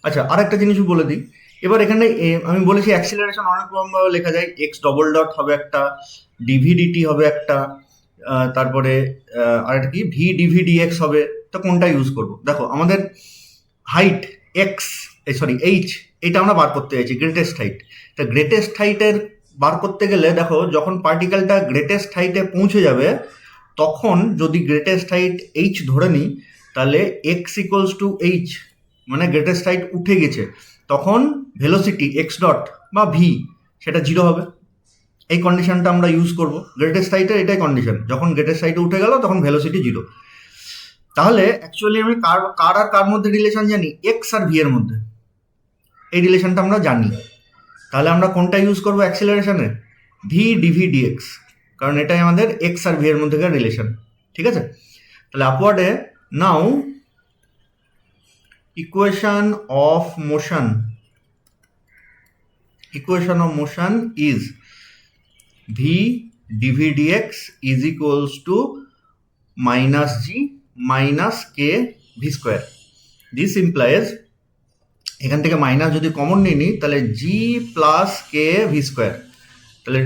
আচ্ছা, আর একটা জিনিস বলে দিই। এবার এখানে আমি বলেছি অ্যাক্সিলারেশন অনেক রকমভাবে লেখা যায়। এক্স ডবল ডট হবে একটা, ডিভিডিটি হবে একটা, তারপরে আর একটা কি ভি ডিভিডিএক্স হবে। তো কোনটা ইউজ করব? দেখো, আমাদের হাইট এক্স, সরি এইচ, এটা আমরা বার করতে চাইছি, গ্রেটেস্ট হাইট। তা গ্রেটেস্ট হাইটের বার করতে গেলে দেখো, যখন পার্টিকেলটা গ্রেটেস্ট হাইটে পৌঁছে যাবে, তখন যদি গ্রেটেস্ট হাইট এইচ ধরে নিই, তাহলে এক্স ইকুয়ালস টু এইচ, মানে গ্রেটেস্ট হাইট উঠে গেছে, তখন ভেলোসিটি এক্স ডট বা ভি সেটা জিরো হবে। এই কন্ডিশনটা আমরা ইউজ করব। গ্রেটেস্ট হাইটের এটাই কন্ডিশন, যখন গ্রেটেস্ট হাইটে উঠে গেল তখন ভেলোসিটি জিরো। তাহলে অ্যাকচুয়ালি আমি কার আর কার মধ্যে রিলেশন জানি? এক্স আর ভি এর মধ্যে এই রিলেশনটা আমরা জানি। তাহলে আমরা কোনটা ইউজ করবো অ্যাক্সিলারেশনে? ভি ডিভি ডিএক্স, কারণ এটাই আমাদের এক্স আর ভি এর মধ্যে রিলেশন। ঠিক আছে? তাহলে আপওয়ার্ডে now equation of motion is V DV DX is equals to minus G minus K V square. This implies, এখান থেকে মাইনাস যদি কমন নিই তাহলে G plus K V square, তাহলে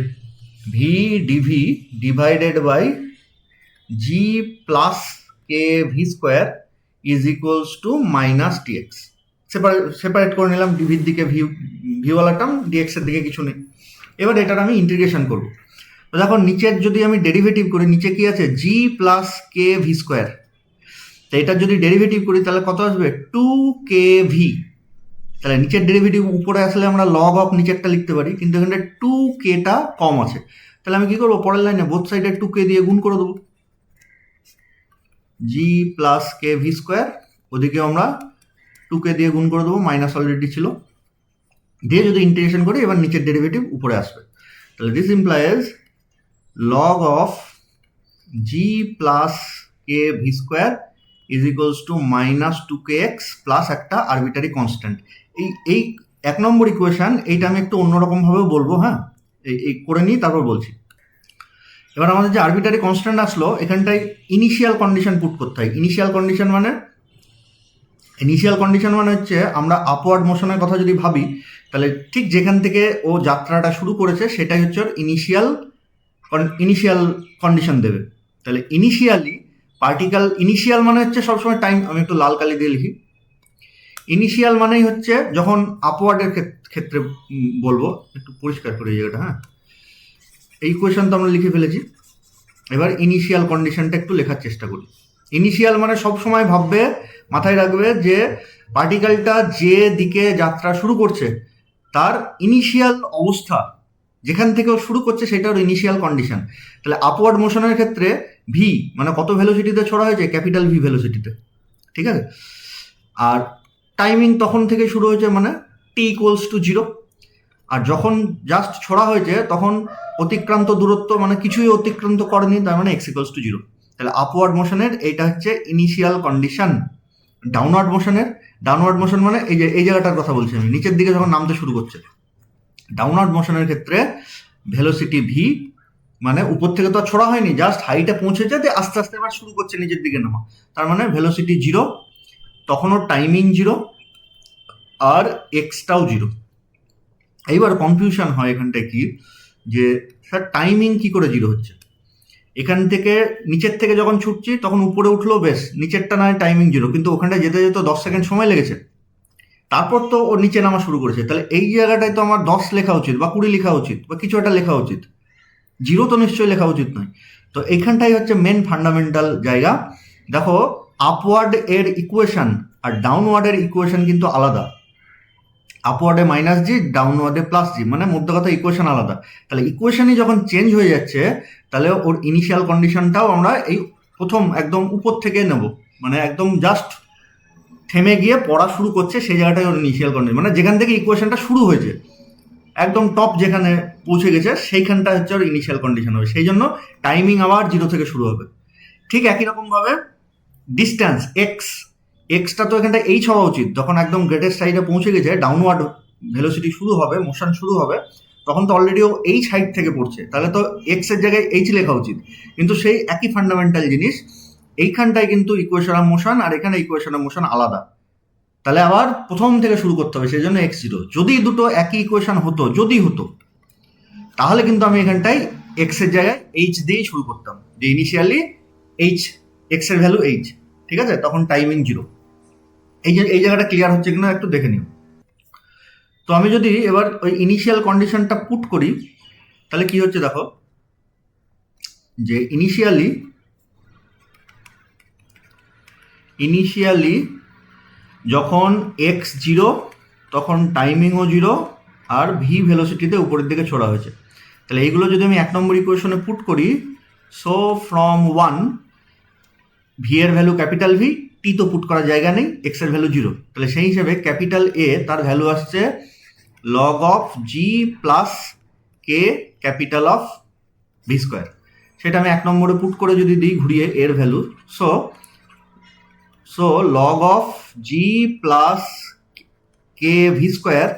V DV divided by G plus K V square is equals to minus DX. Separate করে নিলাম, ডিভির দিকে ভিওয়ালা term, dx এর দিকে কিছু নেই। এবার এটার আমি ইন্টিগ্রেশন করবো। তো দেখো, নিচের যদি আমি ডেরিভেটিভ করি, নিচে কি আছে? G plus K V square. তো এটার যদি ডেরিভেটিভ করি তাহলে কত আসবে? Two K V. তাহলে নিচের ডেরিভেটিভ উপরে আসলে আমরা লগ অফ নিচেরটা লিখতে পারি, কিন্তু এখানে টু কেটা কম আছে। তাহলে আমি কি করবো? পরের লাইনে বোথ সাইডে টু কে দিয়ে গুণ করে দেবো। জি প্লাস কে ভি স্কোয়ার, ওদিকে আমরা টু কে দিয়ে গুণ করে দেবো, মাইনাস অলরেডি ছিল, দিয়ে যদি ইন্টিগ্রেশন করি এবার নিচের ডেরিভেটিভ উপরে আসবে। তাহলে this implies log of G plus K V square is equals to minus two K X plus একটা আরবিটারি কনস্ট্যান্ট। এই এক নম্বর ইকুয়েশন, এইটা আমি একটু অন্যরকমভাবেও বলবো। হ্যাঁ, এই করে নিই, তারপর বলছি। এবার আমাদের যে আরবিটারি কনস্ট্যান্ট আসলো, এখানটায় ইনিশিয়াল কন্ডিশন পুট করতে হয়। ইনিশিয়াল কন্ডিশন মানে হচ্ছে আমরা আপওয়ার্ড মোশনের কথা যদি ভাবি, তাহলে ঠিক যেখান থেকে ও যাত্রাটা শুরু করেছে সেটাই হচ্ছে ওর ইনিশিয়াল কন্ডিশন দেবে। তাহলে ইনিশিয়াল মানে হচ্ছে সবসময় টাইম। আমি একটু লাল কালি দিয়ে লিখি। ইনিশিয়াল মানেই হচ্ছে যখন আপওয়ার্ডের ক্ষেত্রে বলবো, একটু পরিষ্কার করে এই জায়গাটা। হ্যাঁ, এই কোয়েশন তো আমরা লিখে ফেলেছি। এবার ইনিশিয়াল কন্ডিশনটা একটু লেখার চেষ্টা করি। ইনিশিয়াল মানে সবসময় ভাববে, মাথায় রাখবে যে পার্টিকেলটা যে দিকে যাত্রা শুরু করছে তার ইনিশিয়াল অবস্থা, যেখান থেকে ও শুরু করছে সেটা ওর ইনিশিয়াল কন্ডিশন। তাহলে আপওয়ার্ড মোশনের ক্ষেত্রে ভি মানে কত ভেলোসিটিতে ছড়া হয়েছে? ক্যাপিটাল ভি ভেলোসিটিতে। ঠিক আছে? আর টাইমিং তখন থেকে শুরু হয়েছে, মানে টি ইকুয়ালস টু জিরো। আর যখন জাস্ট ছড়া হয়েছে তখন অতিক্রান্ত দূরত্ব মানে কিছুই অতিক্রান্ত করেনি, তার মানে এক্স ইকুয়ালস টু জিরো। তাহলে আপওয়ার্ড মোশনের এইটা হচ্ছে ইনিশিয়াল কন্ডিশন। ডাউনওয়ার্ড মোশন মানে এই জায়গাটার কথা বলছি আমি, নিচের দিকে যখন নামতে শুরু করছে। ডাউনওয়ার্ড মোশনের ক্ষেত্রে ভেলোসিটি ভি মানে উপর থেকে তো ছড়া হয়নি, জাস্ট হাইটে পৌঁছেছে, আস্তে আস্তে এবার শুরু করছে নিচের দিকে নামা, তার মানে ভেলোসিটি জিরো, তখনও টাইমিং জিরো, আর এক্সটাও জিরো। এইবার কনফিউশন হয় এখানটায় কি, যে স্যার টাইমিং কি করে জিরো হচ্ছে? এখান থেকে নিচের থেকে যখন ছুটছি তখন উপরে উঠলো, বেশ, নিচেরটা নয় টাইমিং জিরো, কিন্তু ওখানটায় যেতে যেতে 10 সেকেন্ড সময় লেগেছে, তারপর তো ও নিচে নামা শুরু করেছে। তাহলে এই জায়গাটায় তো আমার 10 লেখা উচিত বা 20 লেখা উচিত বা কিছু একটা লেখা উচিত, জিরো তো নিশ্চয়ই লেখা উচিত নয়। তো এইখানটাই হচ্ছে মেন ফান্ডামেন্টাল জায়গা। দেখো, আপওয়ার্ড এর ইকুয়েশন আর ডাউনওয়ার্ডের ইকুয়েশন কিন্তু আলাদা। আপওয়ার্ডে মাইনাস জি, ডাউনওয়ার্ডে প্লাস জি, মানে মধ্য কথা ইকুয়েশন আলাদা। তাহলে ইকুয়েশনই যখন চেঞ্জ হয়ে যাচ্ছে, তাহলে ওর ইনিশিয়াল কন্ডিশনটাও আমরা এই প্রথম একদম উপর থেকে নেব, মানে একদম জাস্ট থেমে গিয়ে পড়া শুরু করছে সেই জায়গাটাই ওর ইনিশিয়াল কন্ডিশন, মানে যেখান থেকে ইকুয়েশনটা শুরু হয়েছে একদম টপ যেখানে পৌঁছে গেছে সেইখানটা হচ্ছে ওর ইনিশিয়াল কন্ডিশন হবে। সেই জন্য টাইমিং আবার জিরো থেকে শুরু হবে। ঠিক একই রকমভাবে ডিস্ট্যান্স এক্সটা তো এখানটা এইচ হওয়া উচিত। যখন একদম গ্রেটেস্ট হাইটে পৌঁছে গেছে, ডাউনওয়ার্ড ভেলোসিটি শুরু হবে, মোশন শুরু হবে, তখন তো অলরেডি ও এইচ হাইট থেকে পড়ছে, তাহলে তো এক্স এর জায়গায় এইচ লেখা উচিত। কিন্তু সেই একই ফান্ডামেন্টাল জিনিস, এইখানটায় কিন্তু ইকুয়েশন অফ মোশন আর এখানে ইকুয়েশন অফ মোশন আলাদা, তাহলে আবার প্রথম থেকে শুরু করতে হবে, সেই জন্য এক্স জিরো। যদি দুটো একই ইকুয়েশন হতো, যদি হতো, তাহলে কিন্তু আমি এখানটায় এক্স এর জায়গায় এইচ দিয়েই শুরু করতাম, যে ইনিশিয়ালি এইচ, এক্স এর ভ্যালু এইচ, ঠিক আছে, তখন টাইমিং জিরো। এই জায়গাটা ক্লিয়ার হচ্ছে কিনা একটু দেখে নিও। তো আমি যদি এবার ওই ইনিশিয়াল কন্ডিশনটা পুট করি, তাহলে কি হচ্ছে দেখো, যে ইনিশিয়ালি যখন এক্স জিরো, তখন টাইমিংও জিরো, আর ভি ভেলোসিটিতে উপরের দিকে ছোড়া হয়েছে। তাহলে এইগুলো যদি আমি 1 নম্বর ইকুয়েশনে পুট করি, সো ফ্রম 1 ভি এর ভ্যালু ক্যাপিটাল ভি, টি তো পুট করার জায়গা নেই, এক্স এর ভ্যালু জিরো, তাহলে সেই হিসেবে ক্যাপিটাল এ তার ভ্যালু আসছে log of G plus K capital of V square. সেটা আমি 1 নম্বরে পুট করে যদি দিই ঘুরিয়ে এর value, so log of G plus K V square,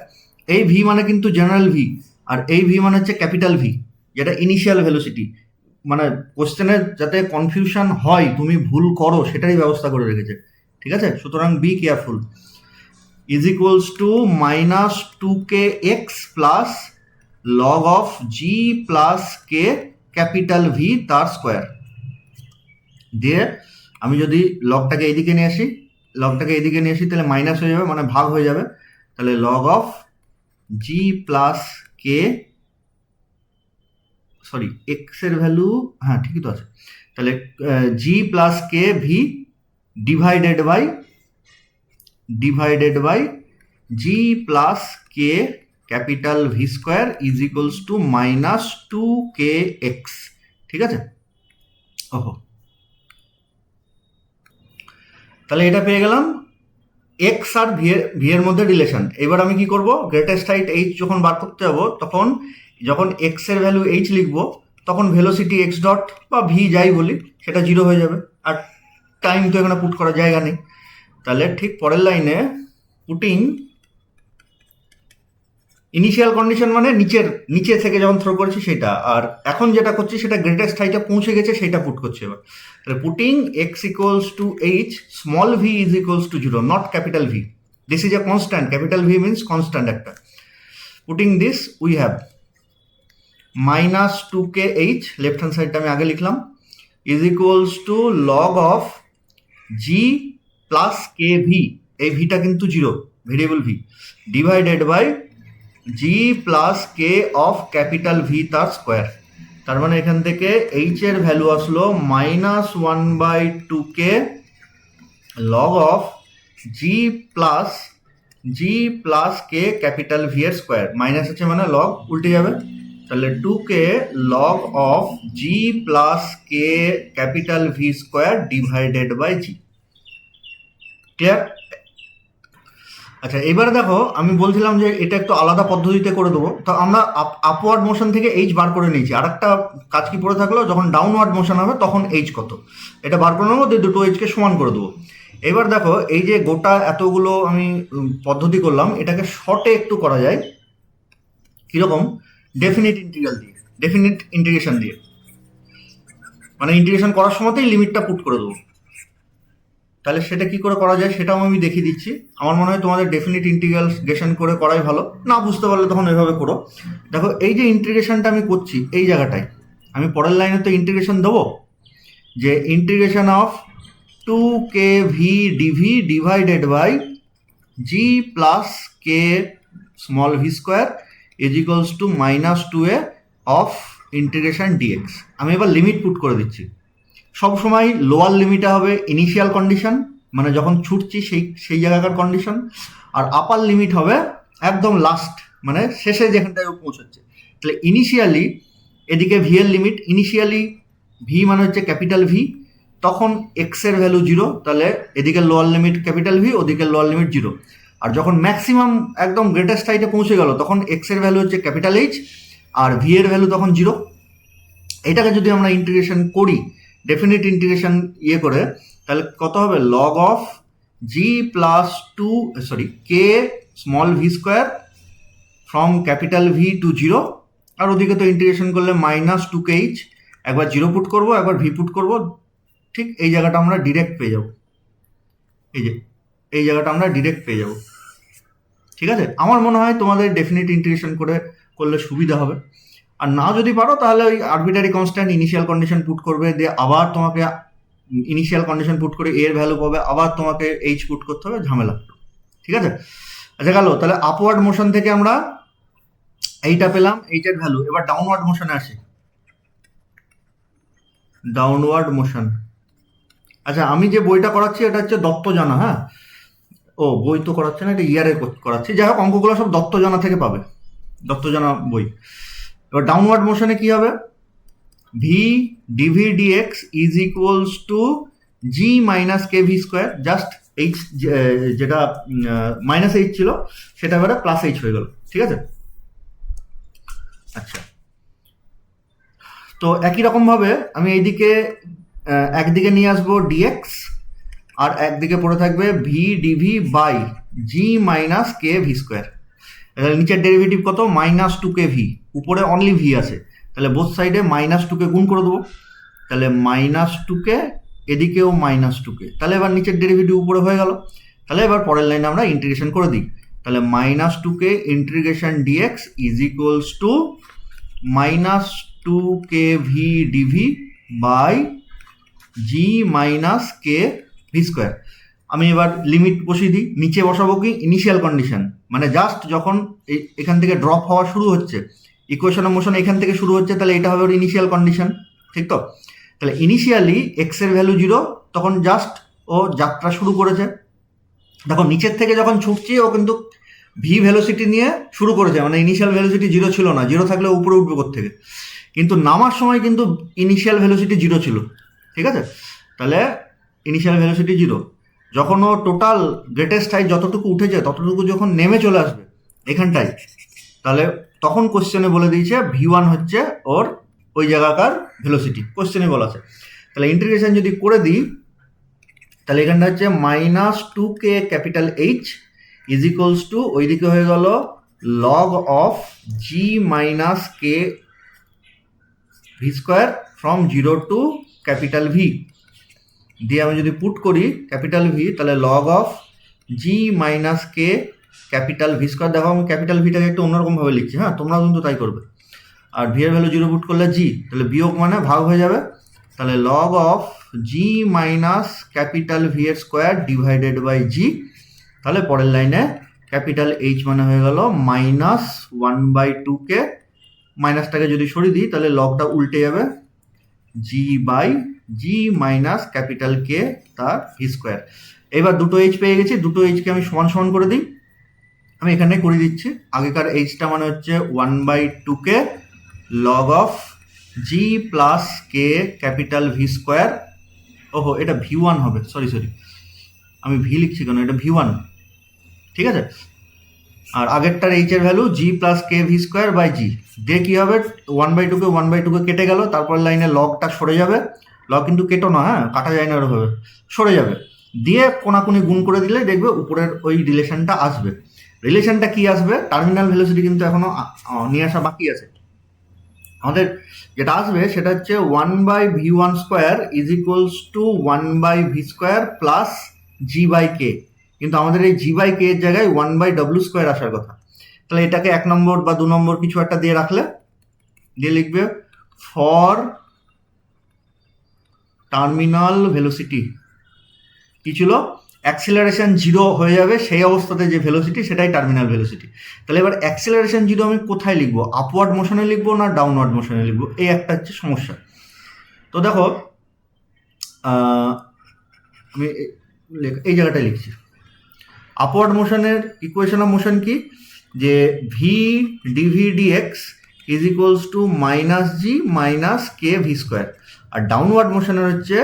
এই ভি মানে কিন্তু জেনারেল ভি, আর এই ভি মানে হচ্ছে ক্যাপিটাল ভি, যেটা ইনিশিয়াল ভেলোসিটি। মানে কোশ্চেনে যাতে কনফিউশন হয়, তুমি ভুল করো, সেটারই ব্যবস্থা করে রেখেছে, ঠিক আছে। সুতরাং be careful, is equals to minus 2k x plus log of G plus K capital V তার স্কোয়ার। দিয়ে আমি যদি লগটাকে এইদিকে নিয়ে আসি, তাহলে মাইনাস হয়ে যাবে, মানে ভাগ হয়ে যাবে, তাহলে log of G plus K, sorry X এর ভ্যালু, হ্যাঁ ঠিকই তো আছে, তাহলে G plus K V divided by G plus K capital V square is equals to minus 2k X, ঠিক আছে। ওহো, তাহলে এটা পেয়ে গেলাম এক্স আর ভি এর মধ্যে রিলেশন। এবার আমি কি করব, গ্রেটেস্ট হাইট এইচ যখন বার করতে যাবো, তখন যখন এক্স এর ভ্যালু এইচ লিখবো, তখন ভেলোসিটি এক্স ডট বা ভি যাই বলি সেটা জিরো হয়ে যাবে, আর টাইম তো এখানে পুট করার জায়গা নেই। তাহলে ঠিক পরের লাইনে পুটিং ইনিশিয়াল কন্ডিশন মানে নিচে থেকে যখন থ্রো করেছি সেটা, আর এখন যেটা করছি সেটা গ্রেটেস্ট হাইটে পৌঁছে গেছে, সেটা পুট করছে এবার। তাহলে putting X equals to H, small V is equals to zero, not capital V, this is a constant, capital V means constant একটা। Putting this we have minus 2k H, left hand সাইডটা আমি আগে লিখলাম, is equals to log of G plus K V, এই ভিটা কিন্তু zero, variable V, divided by G plus K of capital V তার square. তার মানে এখান থেকে এইচ এর ভ্যালু আসলো minus 1/2k log of G plus K capital V এর স্কোয়ার, মাইনাস আছে মানে লগ উল্টে যাবে, তাহলে 2k log of G plus K capital V square divided by G. Clear? আচ্ছা, এবারে দেখো আমি বলছিলাম যে এটা একটু আলাদা পদ্ধতিতে করে দেবো, তো আমরা আপওয়ার্ড মোশন থেকে এইচ বার করে নিয়েছি, আর একটা কাজ কি পড়ে থাকলো, যখন ডাউনওয়ার্ড মোশন হবে তখন এইচ কত, এটা বার করে নেবো, দিয়ে দুটো এইচকে সমান করে দেবো। এবার দেখো এই যে গোটা এতগুলো আমি পদ্ধতি করলাম, এটাকে শর্টে একটু করা যায়, কিরকম, ডেফিনিট ইন্টিগ্রেশন দিয়ে, মানে ইন্টিগ্রেশন করার সময়তেই লিমিটটা পুট করে দেবো। তাহলে সেটা কি করে করা যায় সেটাও আমি দেখিয়ে দিচ্ছি। আমার মনে হয় তোমাদের ডেফিনিট ইন্টিগ্রেশন করে করাই ভালো, না বুঝতে পারলে তখন এভাবে করো। দেখো এই যে ইন্টিগ্রেশনটা আমি করছি এই জায়গাটায়, আমি পরের লাইনে তো ইন্টিগ্রেশন দেবো, যে integration of 2kv dv divided by G plus K small V square is equals to minus 2a of integration DX. আমি এবার লিমিট পুট করে দিচ্ছি। সবসময় লোয়ার লিমিটে হবে ইনিশিয়াল কন্ডিশন, মানে যখন ছুটছি সেই জায়গাকার কন্ডিশন, আর আপার লিমিট হবে একদম লাস্ট, মানে শেষে যেখানটায় পৌঁছচ্ছে। তাহলে ইনিশিয়ালি এদিকে ভি এর লিমিট, ইনিশিয়ালি ভি মানে হচ্ছে ক্যাপিটাল ভি, তখন এক্স এর ভ্যালু জিরো, তাহলে এদিকে লোয়ার লিমিট ক্যাপিটাল ভি, ওদিকে লোয়ার লিমিট জিরো। আর যখন ম্যাক্সিমাম একদম গ্রেটেস্ট হাইটে পৌঁছে গেল, তখন এক্স এর ভ্যালু হচ্ছে ক্যাপিটাল এইচ, আর ভি এর ভ্যালু তখন জিরো। এটাকে যদি আমরা ইন্টিগ্রেশন করি, ডেফিনিট ইন্টিগ্রেশন করে, তাহলে কত হবে, log of G plus K small V square from capital V to zero, আর ওদিকে তো ইন্টিগ্রেশন করলে মাইনাস 2k এইচ, একবার জিরো পুট করবো, একবার ভি পুট করবো, ঠিক এই জায়গাটা আমরা ডিরেক্ট পেয়ে যাব, এই জায়গাটা আমরা ডিরেক্ট পেয়ে যাব। ঠিক আছে, আমার মনে হয় তোমাদের ডেফিনিট ইন্টিগ্রেশন করলে সুবিধা হবে। আর না যদি পারো তাহলে ওই arbitrary constant initial condition put করবে, দিয়ে আবার তোমাকে ইনিশিয়াল কন্ডিশন পুট করে এর ভ্যালু পাবে, আবার তোমাকে এইচ পুট করতে হবে, ঝামেলা। ঠিক আছে, আচ্ছা গেল। তাহলে আপওয়ার্ড মোশন থেকে আমরা এইটা পেলাম, এইটার ভ্যালু। এবার ডাউনওয়ার্ড মোশনে আসি। ডাউনওয়ার্ড মোশন, আচ্ছা আমি যে বইটা করাচ্ছি এটা হচ্ছে দত্তজানা। হ্যাঁ, ও বই তো করাচ্ছে না, এটা ইয়ারে করাচ্ছি। যাই হোক, অঙ্কগুলো সব দত্তজানা থেকে পাবে, দত্তজানা বই। এবার ডাউনওয়ার্ড মোশনে কি হবে, V DV DX is equals to G minus K V square. Just H, যেটা মাইনাস এইচ ছিল সেটা এবারে প্লাস এইচ হয়ে গেল। ঠিক আছে, আচ্ছা তো একই রকম ভাবে আমি এইদিকে একদিকে নিয়ে আসবো ডিএক্স, আর একদিকে পড়ে থাকবে V DV by G minus K V square. নিচের ডেরিভেটিভ কত, মাইনাস টু কে ভি, উপরে অনলি ভি আছে, তাহলে বোথ সাইডে মাইনাস টুকে গুণ করে দেবো, তাহলে মাইনাস টুকে, এদিকেও মাইনাস টুকে, তাহলে এবার নিচের ডেরিভেটিভ উপরে হয়ে গেল। তাহলে এবার পরের লাইনে আমরা ইন্টিগ্রেশন করে দিই, তাহলে মাইনাস টুকে integration DX is equals to minus two K V DV by G minus K V square. আমি এবার লিমিট বসিয়ে দিই, নিচে বসাবো কি ইনিশিয়াল কন্ডিশন, মানে জাস্ট যখন এখান থেকে ড্রপ হওয়া শুরু হচ্ছে, ইকুয়েশন অফ মোশন এখান থেকে শুরু হচ্ছে, তাহলে এটা হবে ওর ইনিশিয়াল কন্ডিশন। ঠিক তো, তাহলে ইনিশিয়ালি এক্স এর ভ্যালু 0, তখন জাস্ট ও যাত্রা শুরু করেছে। দেখো নিচের থেকে যখন ছুটছি ও কিন্তু ভি ভেলোসিটি নিয়ে শুরু করেছে, মানে ইনিশিয়াল ভেলোসিটি 0 ছিল না, 0 থাকলে উপরে উঠবে কোত্থেকে, কিন্তু নামার সময় কিন্তু ইনিশিয়াল ভেলোসিটি 0 ছিল। ঠিক আছে, তাহলে ইনিশিয়াল ভেলোসিটি 0, যখন ও টোটাল গ্রেটেস্ট হাইট যতটুকু উঠেছে ততটুকু যখন নেমে চলে আসবে এখানটায়, তাহলে তখন কোশ্চেনে বলে দিয়েছে v1 হচ্ছে ওর ওই জায়গাকার ভেলোসিটি, কোশ্চেনে বলা আছে। তাহলে ইন্টিগ্রেশন যদি করে দিই, তাহলে এখানটা হচ্ছে minus two K capital H is equals to, ওইদিকে হয়ে গেল log of G minus K V square from 0 to capital V, দিয়ে আমি যদি পুট করি ক্যাপিটাল ভি, তাহলে log of G minus K capital V square. দেখো আমি ক্যাপিটাল ভিটাকে একটু অন্যরকমভাবে লিখছি, হ্যাঁ তোমরাও কিন্তু তাই করবে। আর ভি এর ভ্যালু 0 পুট করলে জি, তাহলে বিয়োগ মানে ভাগ হয়ে যাবে, তাহলে log of G minus capital V এর স্কোয়ার ডিভাইডেড বাই জি। তাহলে পরের লাইনে ক্যাপিটাল এইচ মানে হয়ে গেল মাইনাস 1/2কে, মাইনাসটাকে যদি সরিয়ে দিই তাহলে লগটা উল্টে যাবে, জি বাই জি মাইনাস ক্যাপিটাল কে তার ভি স্কোয়ার। এবার দুটো এইচ পেয়ে গেছি, দুটো এইচকে আমি সমান সমান করে দিই, আমি এখানে করে দিচ্ছি। আগেকার এইচটা মানে হচ্ছে 1/2কে log of G plus K capital V square. ওহো, এটা v1 হবে, সরি আমি ভি লিখছি কেন, এটা v1। ঠিক আছে, আর আগেরটার এইচ এর value G plus K V square by G, দিয়ে কী হবে 1/2কে কেটে গেল, তারপর লাইনে লগটা সরে যাবে, লগ কিন্তু কেটো না, হ্যাঁ কাটা যায় না ওরভাবে, সরে যাবে, দিয়ে কোনাকুনি গুণ করে দিলে দেখবে উপরের ওই রিলেশনটা আসবে। রিলেশনটা কি আসবে, টার্মিনাল ভেলোসিটি কিন্তু এখনো নিয়ে আসা বাকি আছে। আমাদের যেটা আসবে সেটা হচ্ছে 1/v1 square is equals to V square plus G by K, কিন্তু আমাদের এই জি বাই কে এর জায়গায় 1/w স্কোয়ার আসার কথা। তাহলে এটাকে 1 নম্বর বা 2 নম্বর কিছু একটা দিয়ে রাখলে, দিয়ে লিখবে ফর টার্মিনাল ভেলোসিটি, কি ছিল, অ্যাক্সিলারেশন 0 হয়ে যাবে সেই অবস্থাতে যে ভেলোসিটি সেটাই টার্মিনাল ভেলোসিটি। তাহলে এবার অ্যাক্সিলারেশন 0 আমি কোথায় লিখবো, আপওয়ার্ড মোশনে লিখবো না ডাউনওয়ার্ড মোশনে লিখবো, এই একটা হচ্ছে সমস্যা। তো দেখো আমি এই জায়গাটায় লিখছি, আপওয়ার্ড মোশনের ইকুয়েশন অফ মোশন কি, যে V DV DX is equals to minus G minus K V square, আর ডাউনওয়ার্ড মোশনের হচ্ছে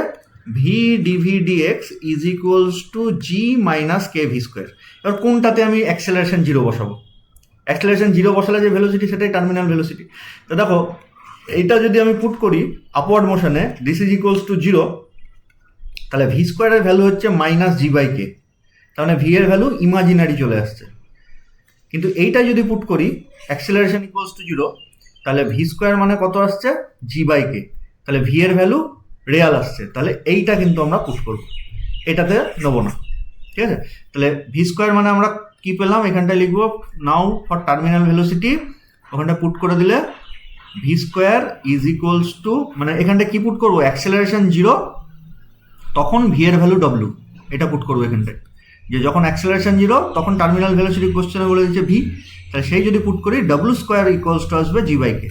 V DV DX is equals to G minus K V square. এবার কোনটাতে আমি অ্যাক্সেলারেশন 0 বসাবো, অ্যাক্সেলারেশন 0 বসালে যে ভেলোসিটি সেটাই টার্মিনাল ভেলোসিটি। তো দেখো এইটা যদি আমি পুট করি আপওয়ার্ড মোশনে, দিস ইজ ইকুয়ালস টু 0, তাহলে ভি স্কোয়ারের ভ্যালু হচ্ছে মাইনাস জি বাই কে, তাহলে ভি এর ভ্যালু ইমাজিনারি চলে আসছে। কিন্তু এইটা যদি পুট করি অ্যাক্সেলারেশন ইকুয়ালস টু 0, তাহলে ভি স্কোয়ার মানে কত আসছে, জি বাই কে, তাহলে ভি এর ভ্যালু রিয়াল আসছে, তাহলে এইটা কিন্তু আমরা পুট করবো, এটাতে নেবো না। ঠিক আছে, তাহলে ভি স্কোয়ার মানে আমরা কি পেলাম, এখানটা লিখবো নাও ফর টার্মিনাল ভেলোসিটি, ওখানটা পুট করে দিলে V square is equals two, মানে এখানটা কি পুট করবো, অ্যাক্সেলারেশন 0, তখন ভি এর ভ্যালু ডব্লিউ, এটা পুট করবো এখানটায়, যে যখন অ্যাক্সেলারেশন 0 তখন টার্মিনাল ভেলোসিটি কোশ্চেনে বলে দিচ্ছে ভি, তাহলে সেই যদি পুট করি ডব্লিউ স্কোয়ার ইকুয়ালস টু আসবে জি বাই কে,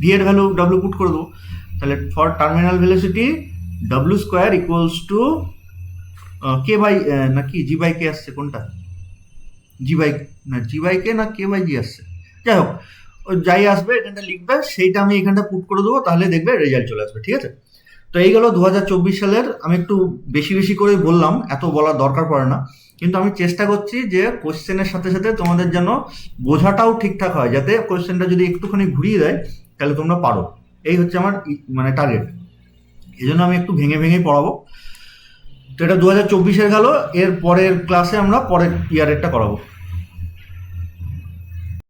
ভি এর ভ্যালু ডব্লিউ পুট করে দেবো, তাহলে for terminal velocity W square equals to K by, না কি জি বাই কে আসছে, কোনটা জি বাই, না জি বাই কে না কে বাই জি আসছে, যাই হোক ওই যাই আসবে এখানটা লিখবে, সেইটা আমি এখানটা পুট করে দেবো, তাহলে দেখবে রেজাল্ট চলে আসবে। ঠিক আছে, তো এই গেল 2024 সালের, আমি একটু বেশি বেশি করে বললাম, এত বলার দরকার পড়ে না, কিন্তু আমি চেষ্টা করছি যে কোশ্চেনের সাথে সাথে তোমাদের যেন বোঝাটাও ঠিকঠাক হয়, যাতে কোশ্চেনটা যদি একটুখানি ঘুরিয়ে দেয় তাহলে তোমরা পারো, এই হচ্ছে আমার মানে টার্গেট, এই জন্য আমি একটু ভেঙে ভেঙে পড়াবো। তো এটা 2024-এর গেল, এর পরের ক্লাসে আমরা পরের ইয়ারেরটা করাবো।